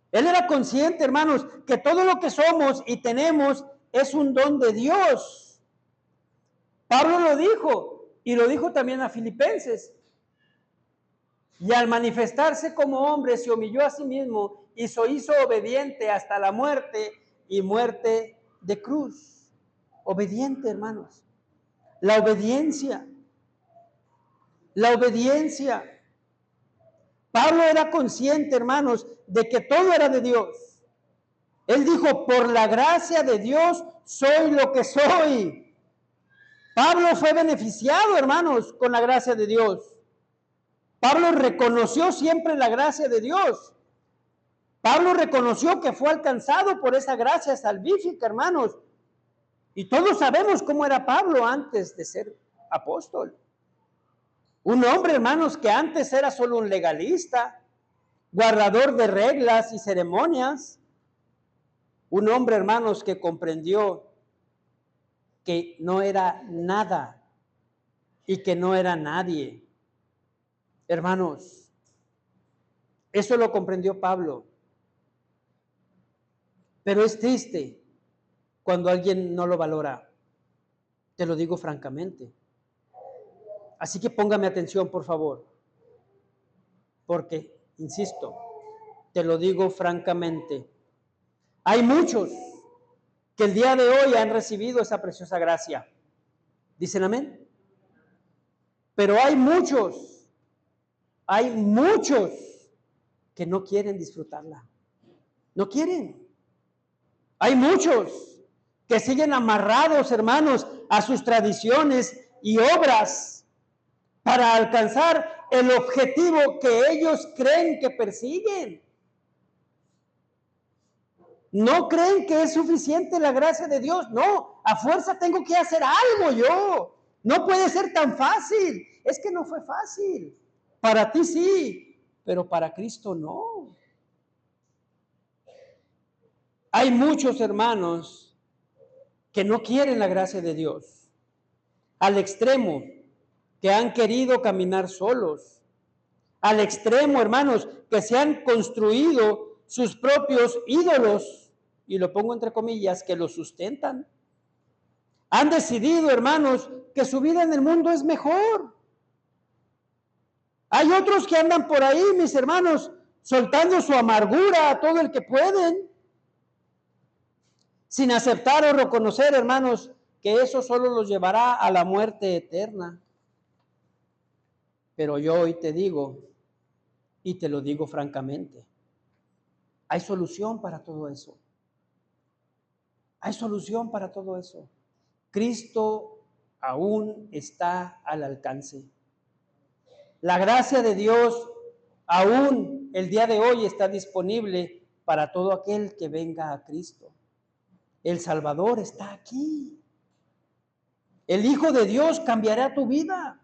Él era consciente, hermanos, que todo lo que somos y tenemos es un don de Dios. Pablo lo dijo, y lo dijo también a Filipenses. Y al manifestarse como hombre, se humilló a sí mismo y se hizo obediente hasta la muerte y muerte de cruz. Obediente, hermanos. La obediencia. La obediencia. Pablo era consciente, hermanos, de que todo era de Dios. Él dijo, por la gracia de Dios soy lo que soy. Pablo fue beneficiado, hermanos, con la gracia de Dios. Pablo reconoció siempre la gracia de Dios. Pablo reconoció que fue alcanzado por esa gracia salvífica, hermanos. Y todos sabemos cómo era Pablo antes de ser apóstol. Un hombre, hermanos, que antes era solo un legalista, guardador de reglas y ceremonias. Un hombre, hermanos, que comprendió que no era nada y que no era nadie. Hermanos, eso lo comprendió Pablo. Pero es triste cuando alguien no lo valora. Te lo digo francamente. Así que póngame atención, por favor. Porque, insisto, te lo digo francamente. Hay muchos que el día de hoy han recibido esa preciosa gracia. ¿Dicen amén? Pero hay muchos que no quieren disfrutarla. No quieren. Hay muchos que siguen amarrados, hermanos, a sus tradiciones y obras para alcanzar el objetivo que ellos creen que persiguen. No creen que es suficiente la gracia de Dios. No, a fuerza tengo que hacer algo yo. No puede ser tan fácil. Es que no fue fácil. Para ti sí, pero para Cristo no. Hay muchos hermanos que no quieren la gracia de Dios, al extremo que han querido caminar solos, al extremo, hermanos, que se han construido sus propios ídolos, y lo pongo entre comillas, que los sustentan. Han decidido, hermanos, que su vida en el mundo es mejor. Hay otros que andan por ahí, mis hermanos, soltando su amargura a todo el que pueden, sin aceptar o reconocer, hermanos, que eso solo los llevará a la muerte eterna. Pero yo hoy te digo, y te lo digo francamente, hay solución para todo eso. Hay solución para todo eso. Cristo aún está al alcance. La gracia de Dios aún el día de hoy está disponible para todo aquel que venga a Cristo. El Salvador está aquí. El Hijo de Dios cambiará tu vida.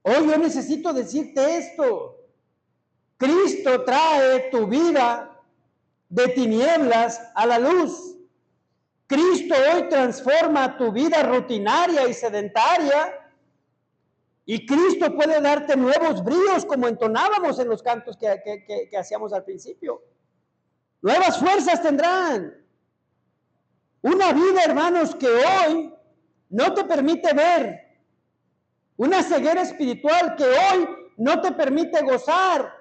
Hoy yo necesito decirte esto. Cristo trae tu vida de tinieblas a la luz. Cristo hoy transforma tu vida rutinaria y sedentaria. Y Cristo puede darte nuevos bríos, como entonábamos en los cantos que hacíamos al principio. Nuevas fuerzas tendrán. Una vida, hermanos, que hoy no te permite ver. Una ceguera espiritual que hoy no te permite gozar.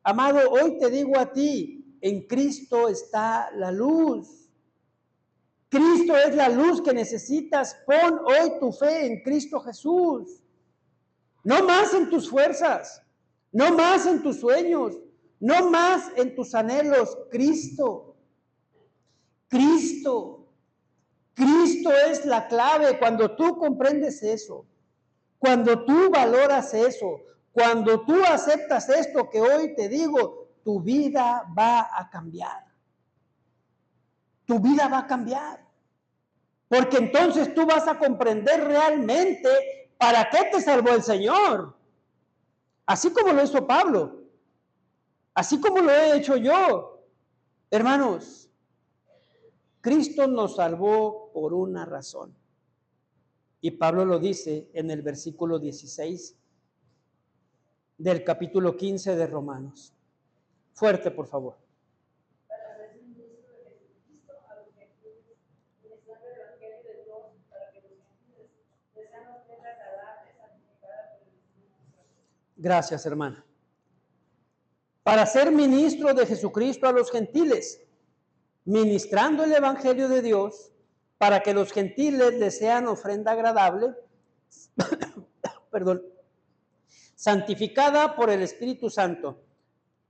Amado, hoy te digo a ti, en Cristo está la luz. Cristo es la luz que necesitas. Pon hoy tu fe en Cristo Jesús. No más en tus fuerzas, no más en tus sueños, no más en tus anhelos. Cristo, Cristo, Cristo es la clave. Cuando tú comprendes eso, cuando tú valoras eso, cuando tú aceptas esto que hoy te digo, tu vida va a cambiar. Tu vida va a cambiar. Porque entonces tú vas a comprender realmente para qué te salvó el Señor. Así como lo hizo Pablo. Así como lo he hecho yo. Hermanos, Cristo nos salvó por una razón. Y Pablo lo dice en el versículo 16 del capítulo 15 de Romanos. Fuerte, por favor. Gracias, hermana. Para ser ministro de Jesucristo a los gentiles, ministrando el evangelio de Dios, para que los gentiles le sean ofrenda agradable, perdón, santificada por el Espíritu Santo.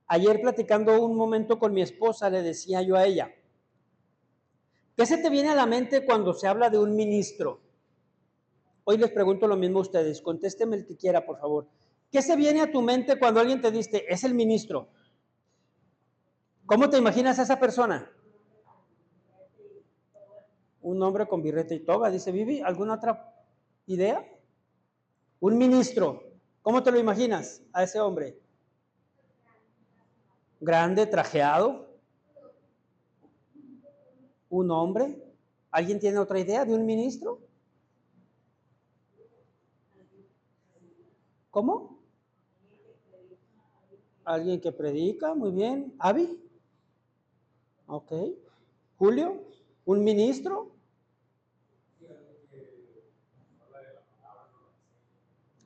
Ayer platicando un momento con mi esposa, le decía yo a ella, ¿qué se te viene a la mente cuando se habla de un ministro? Hoy les pregunto lo mismo a ustedes, contésteme el que quiera, por favor. ¿Qué se viene a tu mente cuando alguien te dice, es el ministro? ¿Cómo te imaginas a esa persona? Un hombre con birrete y toga, dice Vivi. ¿Alguna otra idea? Un ministro. ¿Cómo te lo imaginas a ese hombre? Grande, trajeado. Un hombre. ¿Alguien tiene otra idea de un ministro? ¿Cómo? Alguien que predica, muy bien. ¿Avi? Ok. ¿Julio? ¿Un ministro?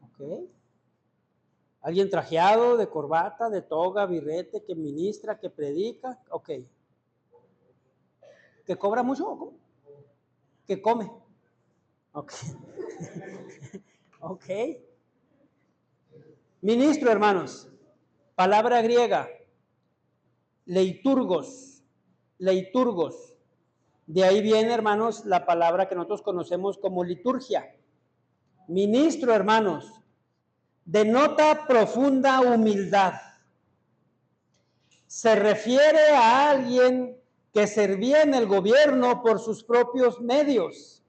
Ok. ¿Alguien trajeado, de corbata, de toga, birrete, que ministra, que predica? Ok. ¿Que cobra mucho? ¿O cómo? ¿Que come? Ok. Ok. Ministro, hermanos. Palabra griega. Leiturgos. Leiturgos. De ahí viene, hermanos, la palabra que nosotros conocemos como liturgia. Ministro, hermanos, denota profunda humildad. Se refiere a alguien que servía en el gobierno por sus propios medios.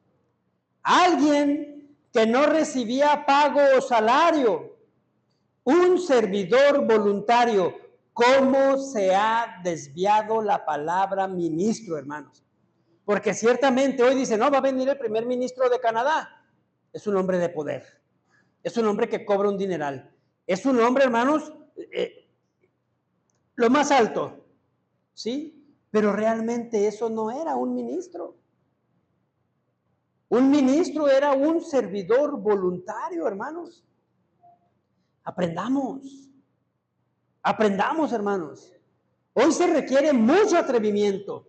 Alguien que no recibía pago o salario. Un servidor voluntario. ¿Cómo se ha desviado la palabra ministro, hermanos? Porque ciertamente hoy dice, no, va a venir el primer ministro de Canadá. Es un hombre de poder. Es un hombre que cobra un dineral. Es un hombre, hermanos, lo más alto. ¿Sí? Pero realmente eso no era un ministro. Un ministro era un servidor voluntario, hermanos. Aprendamos. Aprendamos, hermanos. Hoy se requiere mucho atrevimiento.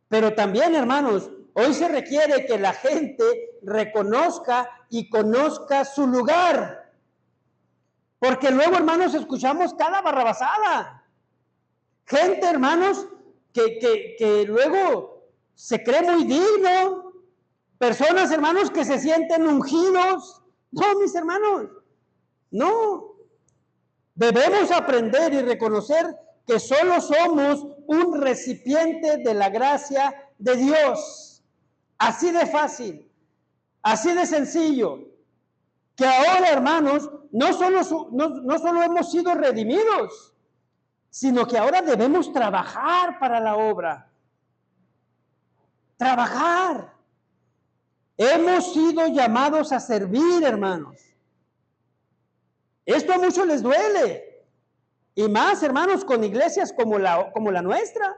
Pero también, hermanos, hoy se requiere que la gente reconozca y conozca su lugar. Porque luego, hermanos, escuchamos cada barrabasada. Gente, hermanos, que luego se cree muy digno Personas, hermanos, que se sienten ungidos. No, mis hermanos, no. Debemos aprender y reconocer que solo somos un recipiente de la gracia de Dios. Así de fácil, así de sencillo. Que ahora, hermanos, no solo hemos sido redimidos, sino que ahora debemos trabajar para la obra. Trabajar. Hemos sido llamados a servir, hermanos. Esto a muchos les duele. Y más, hermanos, con iglesias como la nuestra,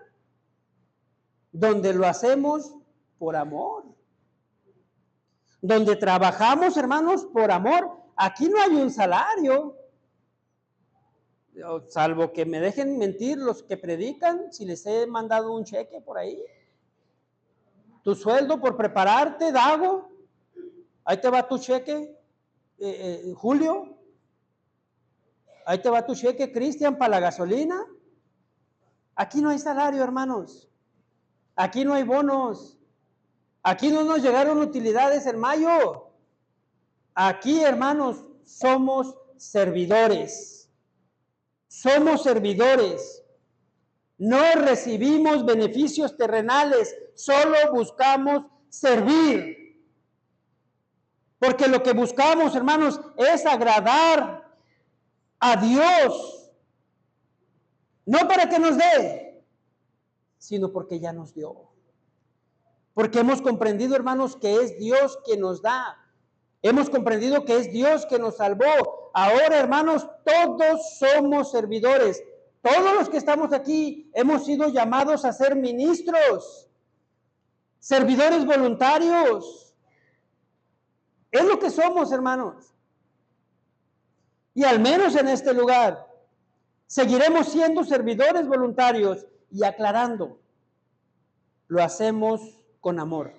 donde lo hacemos por amor. Donde trabajamos, hermanos, por amor. Aquí no hay un salario. Salvo que me dejen mentir los que predican, si les he mandado un cheque por ahí. Tu sueldo por prepararte, Dago. Ahí te va tu cheque, Julio. Ahí te va tu cheque, Cristian, para la gasolina. Aquí no hay salario, hermanos. Aquí no hay bonos. Aquí no nos llegaron utilidades en mayo. Aquí, hermanos, somos servidores. Somos servidores. No recibimos beneficios terrenales, solo buscamos servir. Porque lo que buscamos, hermanos, es agradar a Dios. No para que nos dé, sino porque ya nos dio. Porque hemos comprendido, hermanos, que es Dios quien nos da. Hemos comprendido que es Dios que nos salvó. Ahora, hermanos, todos somos servidores. Todos los que estamos aquí hemos sido llamados a ser ministros, servidores voluntarios. Es lo que somos, hermanos. Y al menos en este lugar, seguiremos siendo servidores voluntarios y aclarando, lo hacemos con amor.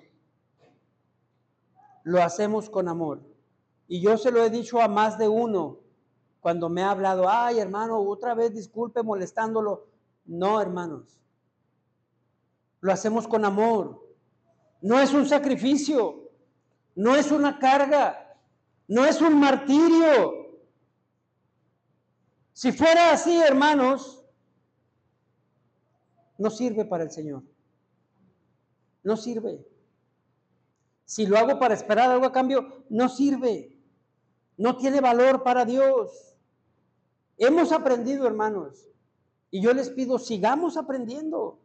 Lo hacemos con amor. Y yo se lo he dicho a más de uno cuando me ha hablado, ay hermano, otra vez disculpe molestándolo. No, hermanos. Lo hacemos con amor. No es un sacrificio. No es una carga. No es un martirio. Si fuera así, hermanos, no sirve para el Señor. No sirve. Si lo hago para esperar algo a cambio, no sirve. No tiene valor para Dios. Hemos aprendido, hermanos, y yo les pido, sigamos aprendiendo.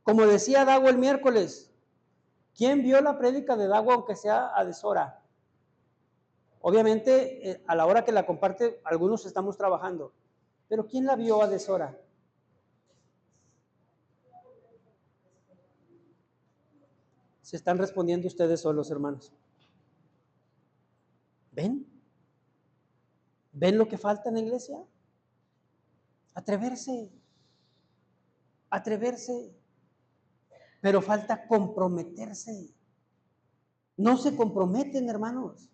Como decía Dago el miércoles, ¿quién vio la prédica de Dago aunque sea a deshora? Obviamente, a la hora que la comparte, algunos estamos trabajando, pero ¿quién la vio a deshora? Se están respondiendo ustedes solos, hermanos. ¿Ven? ¿Ven lo que falta en la iglesia? Atreverse. Atreverse. Pero falta comprometerse. No se comprometen, hermanos.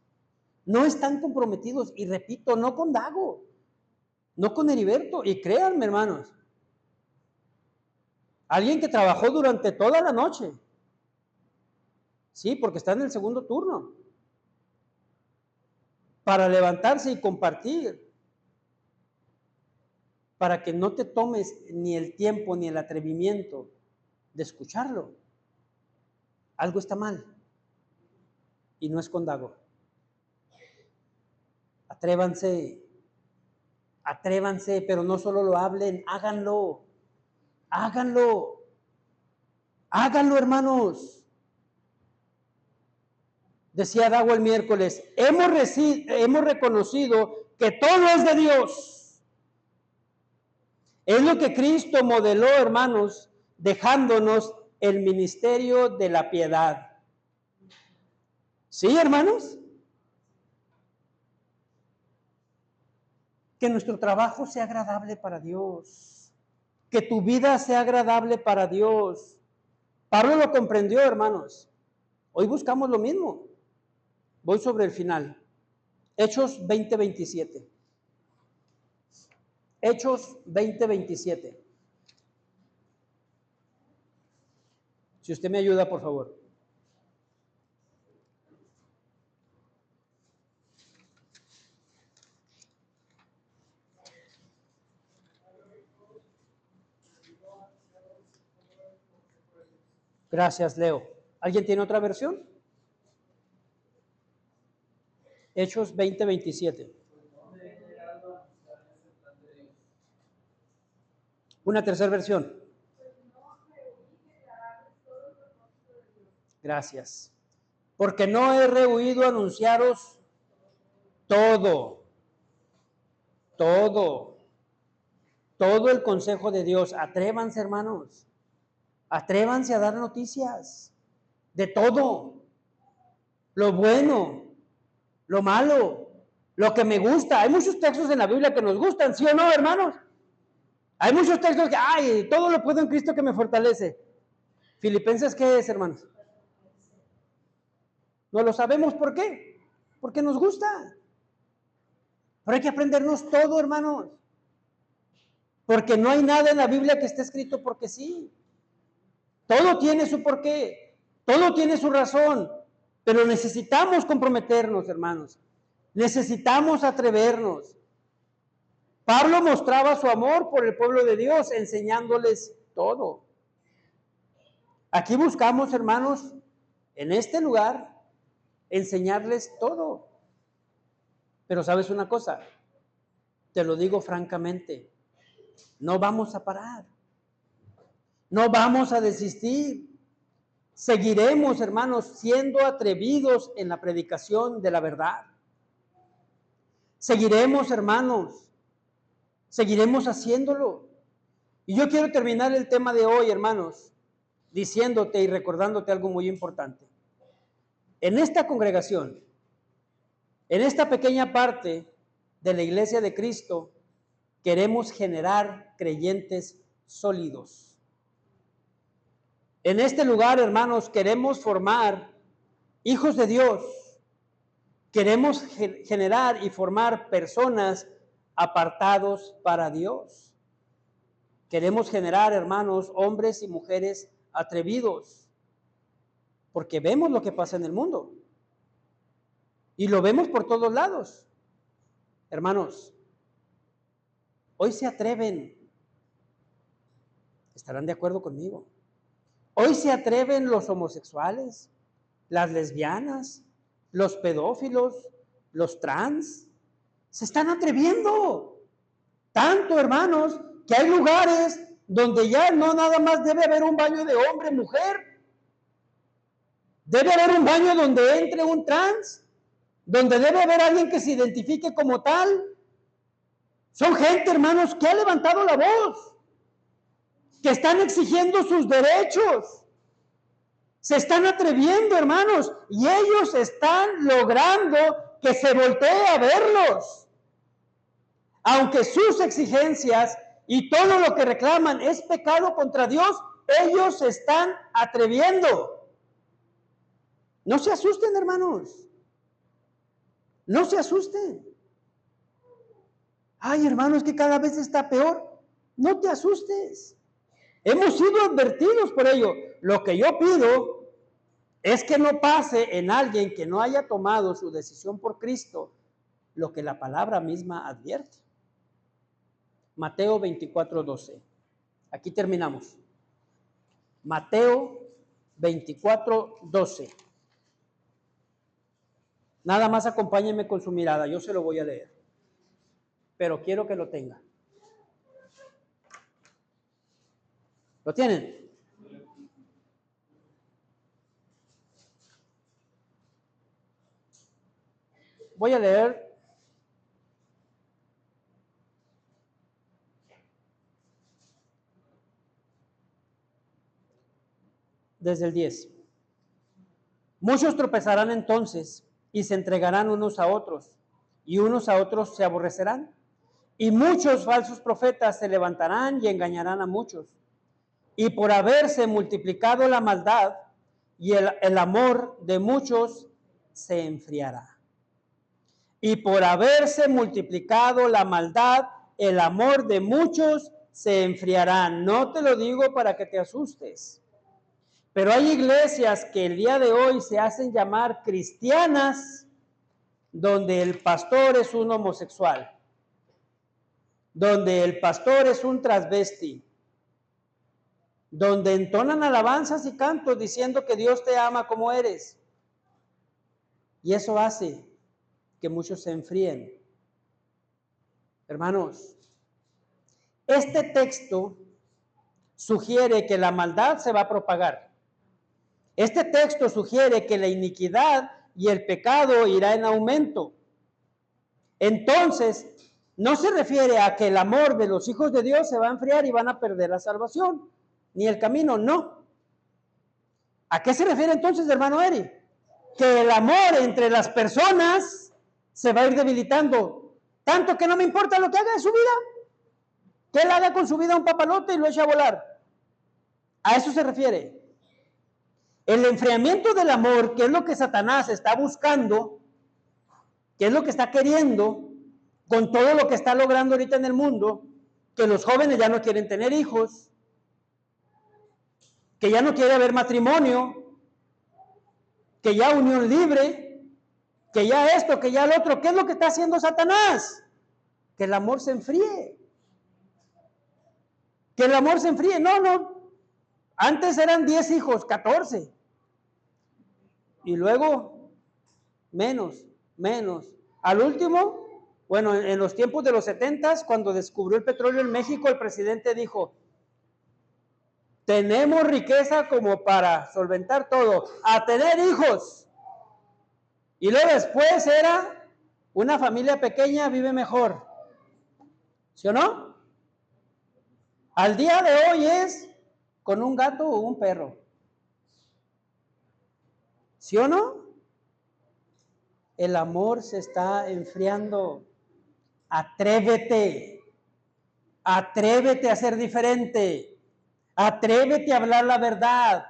No están comprometidos. Y repito, no con Dago, no con Heriberto. Y créanme, hermanos, alguien que trabajó durante toda la noche. Sí, porque está en el segundo turno. Para levantarse y compartir. Para que no te tomes ni el tiempo ni el atrevimiento de escucharlo. Algo está mal. Y no es con Dago. Atrévanse. Atrévanse, pero no solo lo hablen, háganlo. Háganlo. Háganlo, hermanos. Decía Dago el miércoles, hemos reconocido que todo es de Dios. Es lo que Cristo modeló, hermanos, dejándonos el ministerio de la piedad. ¿Sí, hermanos? Que nuestro trabajo sea agradable para Dios. Que tu vida sea agradable para Dios. Pablo lo comprendió, hermanos. Hoy buscamos lo mismo. Voy sobre el final. Hechos 20:27. Hechos 20:27. Si usted me ayuda, por favor. Gracias, Leo. ¿Alguien tiene otra versión? Hechos 20:27. Una tercera versión. Gracias. Porque no he rehuido anunciaros todo el consejo de Dios. Atrévanse, hermanos. Atrévanse a dar noticias de todo. Lo bueno, lo malo, lo que me gusta. Hay muchos textos en la Biblia que nos gustan, ¿sí o no, hermanos? Hay muchos textos que, todo lo puedo en Cristo que me fortalece. Filipenses, ¿qué es, hermanos? No lo sabemos, ¿por qué? Porque nos gusta. Pero hay que aprendernos todo, hermanos. Porque no hay nada en la Biblia que esté escrito porque sí. Todo tiene su porqué, todo tiene su razón, pero necesitamos comprometernos, hermanos. Necesitamos atrevernos. Pablo mostraba su amor por el pueblo de Dios, enseñándoles todo. Aquí buscamos, hermanos, en este lugar, enseñarles todo. Pero ¿sabes una cosa? Te lo digo francamente, no vamos a parar. No vamos a desistir. Seguiremos, hermanos, siendo atrevidos en la predicación de la verdad. Seguiremos, hermanos. Seguiremos haciéndolo. Y yo quiero terminar el tema de hoy, hermanos, diciéndote y recordándote algo muy importante. En esta congregación, en esta pequeña parte de la Iglesia de Cristo, queremos generar creyentes sólidos. En este lugar, hermanos, queremos formar hijos de Dios. Queremos generar y formar personas apartados para Dios. Queremos generar, hermanos, hombres y mujeres atrevidos. Porque vemos lo que pasa en el mundo. Y lo vemos por todos lados. Hermanos, hoy se atreven. ¿Estarán de acuerdo conmigo? Hoy se atreven los homosexuales, las lesbianas, los pedófilos, los trans. Se están atreviendo. Tanto, hermanos, que hay lugares donde ya no nada más debe haber un baño de hombre, mujer. Debe haber un baño donde entre un trans, donde debe haber alguien que se identifique como tal. Son gente, hermanos, que ha levantado la voz, que están exigiendo sus derechos. Se están atreviendo, hermanos, y ellos están logrando que se voltee a verlos. Aunque sus exigencias y todo lo que reclaman es pecado contra Dios, ellos se están atreviendo. No se asusten, hermanos. No se asusten. Ay, hermanos, que cada vez está peor. No te asustes. Hemos sido advertidos por ello. Lo que yo pido es que no pase en alguien que no haya tomado su decisión por Cristo lo que la palabra misma advierte. Mateo 24:12. Aquí terminamos. Mateo 24:12. Nada más acompáñenme con su mirada, yo se lo voy a leer. Pero quiero que lo tengan. ¿Lo tienen? Voy a leer desde el 10. Muchos tropezarán entonces y se entregarán unos a otros, y unos a otros se aborrecerán. Y muchos falsos profetas se levantarán y engañarán a muchos. Y por haberse multiplicado la maldad, y el amor de muchos se enfriará. Y por haberse multiplicado la maldad, el amor de muchos se enfriará. No te lo digo para que te asustes. Pero hay iglesias que el día de hoy se hacen llamar cristianas, donde el pastor es un homosexual, donde el pastor es un transvesti, donde entonan alabanzas y cantos diciendo que Dios te ama como eres. Y eso hace que muchos se enfríen. Hermanos, este texto sugiere que la maldad se va a propagar. Este texto sugiere que la iniquidad y el pecado irá en aumento. Entonces, no se refiere a que el amor de los hijos de Dios se va a enfriar y van a perder la salvación, ni el camino, no. ¿A qué se refiere entonces, hermano Eri? Que el amor entre las personas se va a ir debilitando, tanto que no me importa lo que haga en su vida, que él haga con su vida un papalote y lo eche a volar. A eso se refiere. El enfriamiento del amor, que es lo que Satanás está buscando, que es lo que está queriendo, con todo lo que está logrando ahorita en el mundo, que los jóvenes ya no quieren tener hijos, que ya no quiere haber matrimonio, que ya unión libre, que ya esto, que ya lo otro. ¿Qué es lo que está haciendo Satanás? Que el amor se enfríe. Que el amor se enfríe. No. Antes eran 10 hijos, 14. Y luego, menos. Al último, bueno, en los tiempos de los 70, cuando descubrió el petróleo en México, el presidente dijo, tenemos riqueza como para solventar todo, a tener hijos. Y luego después era una familia pequeña vive mejor. ¿Sí o no? Al día de hoy es con un gato o un perro. ¿Sí o no? El amor se está enfriando. Atrévete a ser diferente. Atrévete a hablar la verdad.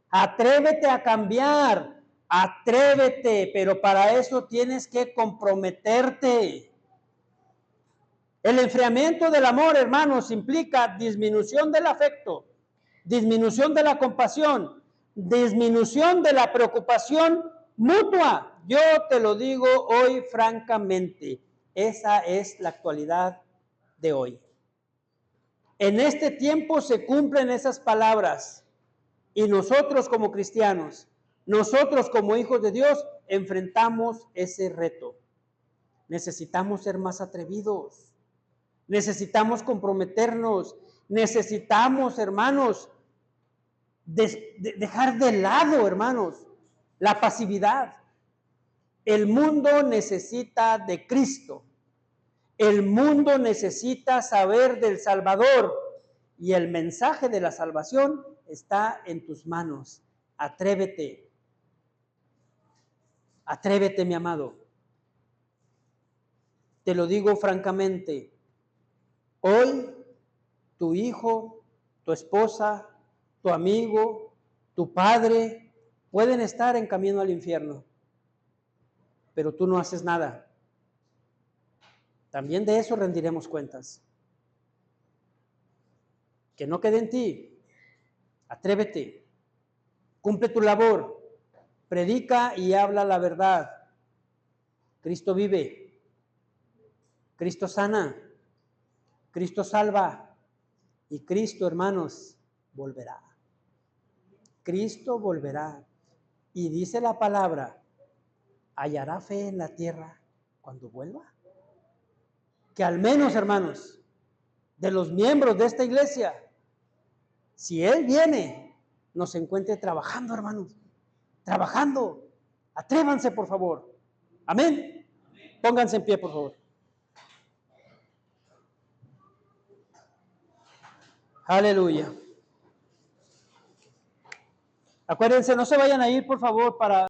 Atrévete a cambiar. Atrévete, pero para eso tienes que comprometerte. El enfriamiento del amor, hermanos, implica disminución del afecto, disminución de la compasión, disminución de la preocupación mutua. Yo te lo digo hoy francamente, esa es la actualidad de hoy. En este tiempo se cumplen esas palabras y nosotros como cristianos, nosotros como hijos de Dios, enfrentamos ese reto. Necesitamos ser más atrevidos. Necesitamos comprometernos, necesitamos, hermanos, dejar de lado, hermanos, la pasividad. El mundo necesita de Cristo. El mundo necesita saber del Salvador. Y el mensaje de la salvación está en tus manos. Atrévete. Atrévete, mi amado. Te lo digo francamente. Hoy, tu hijo, tu esposa, tu amigo, tu padre, pueden estar en camino al infierno, pero tú no haces nada. También de eso rendiremos cuentas. Que no quede en ti. Atrévete. Cumple tu labor. Predica y habla la verdad. Cristo vive. Cristo sana. Cristo salva. Y Cristo, hermanos, volverá. Cristo volverá. Y dice la palabra, ¿hallará fe en la tierra cuando vuelva? Que al menos, hermanos, de los miembros de esta iglesia, si Él viene, nos encuentre trabajando, hermanos. Trabajando. Atrévanse, por favor. Amén. Pónganse en pie, por favor. Aleluya. Acuérdense, no se vayan a ir, por favor, para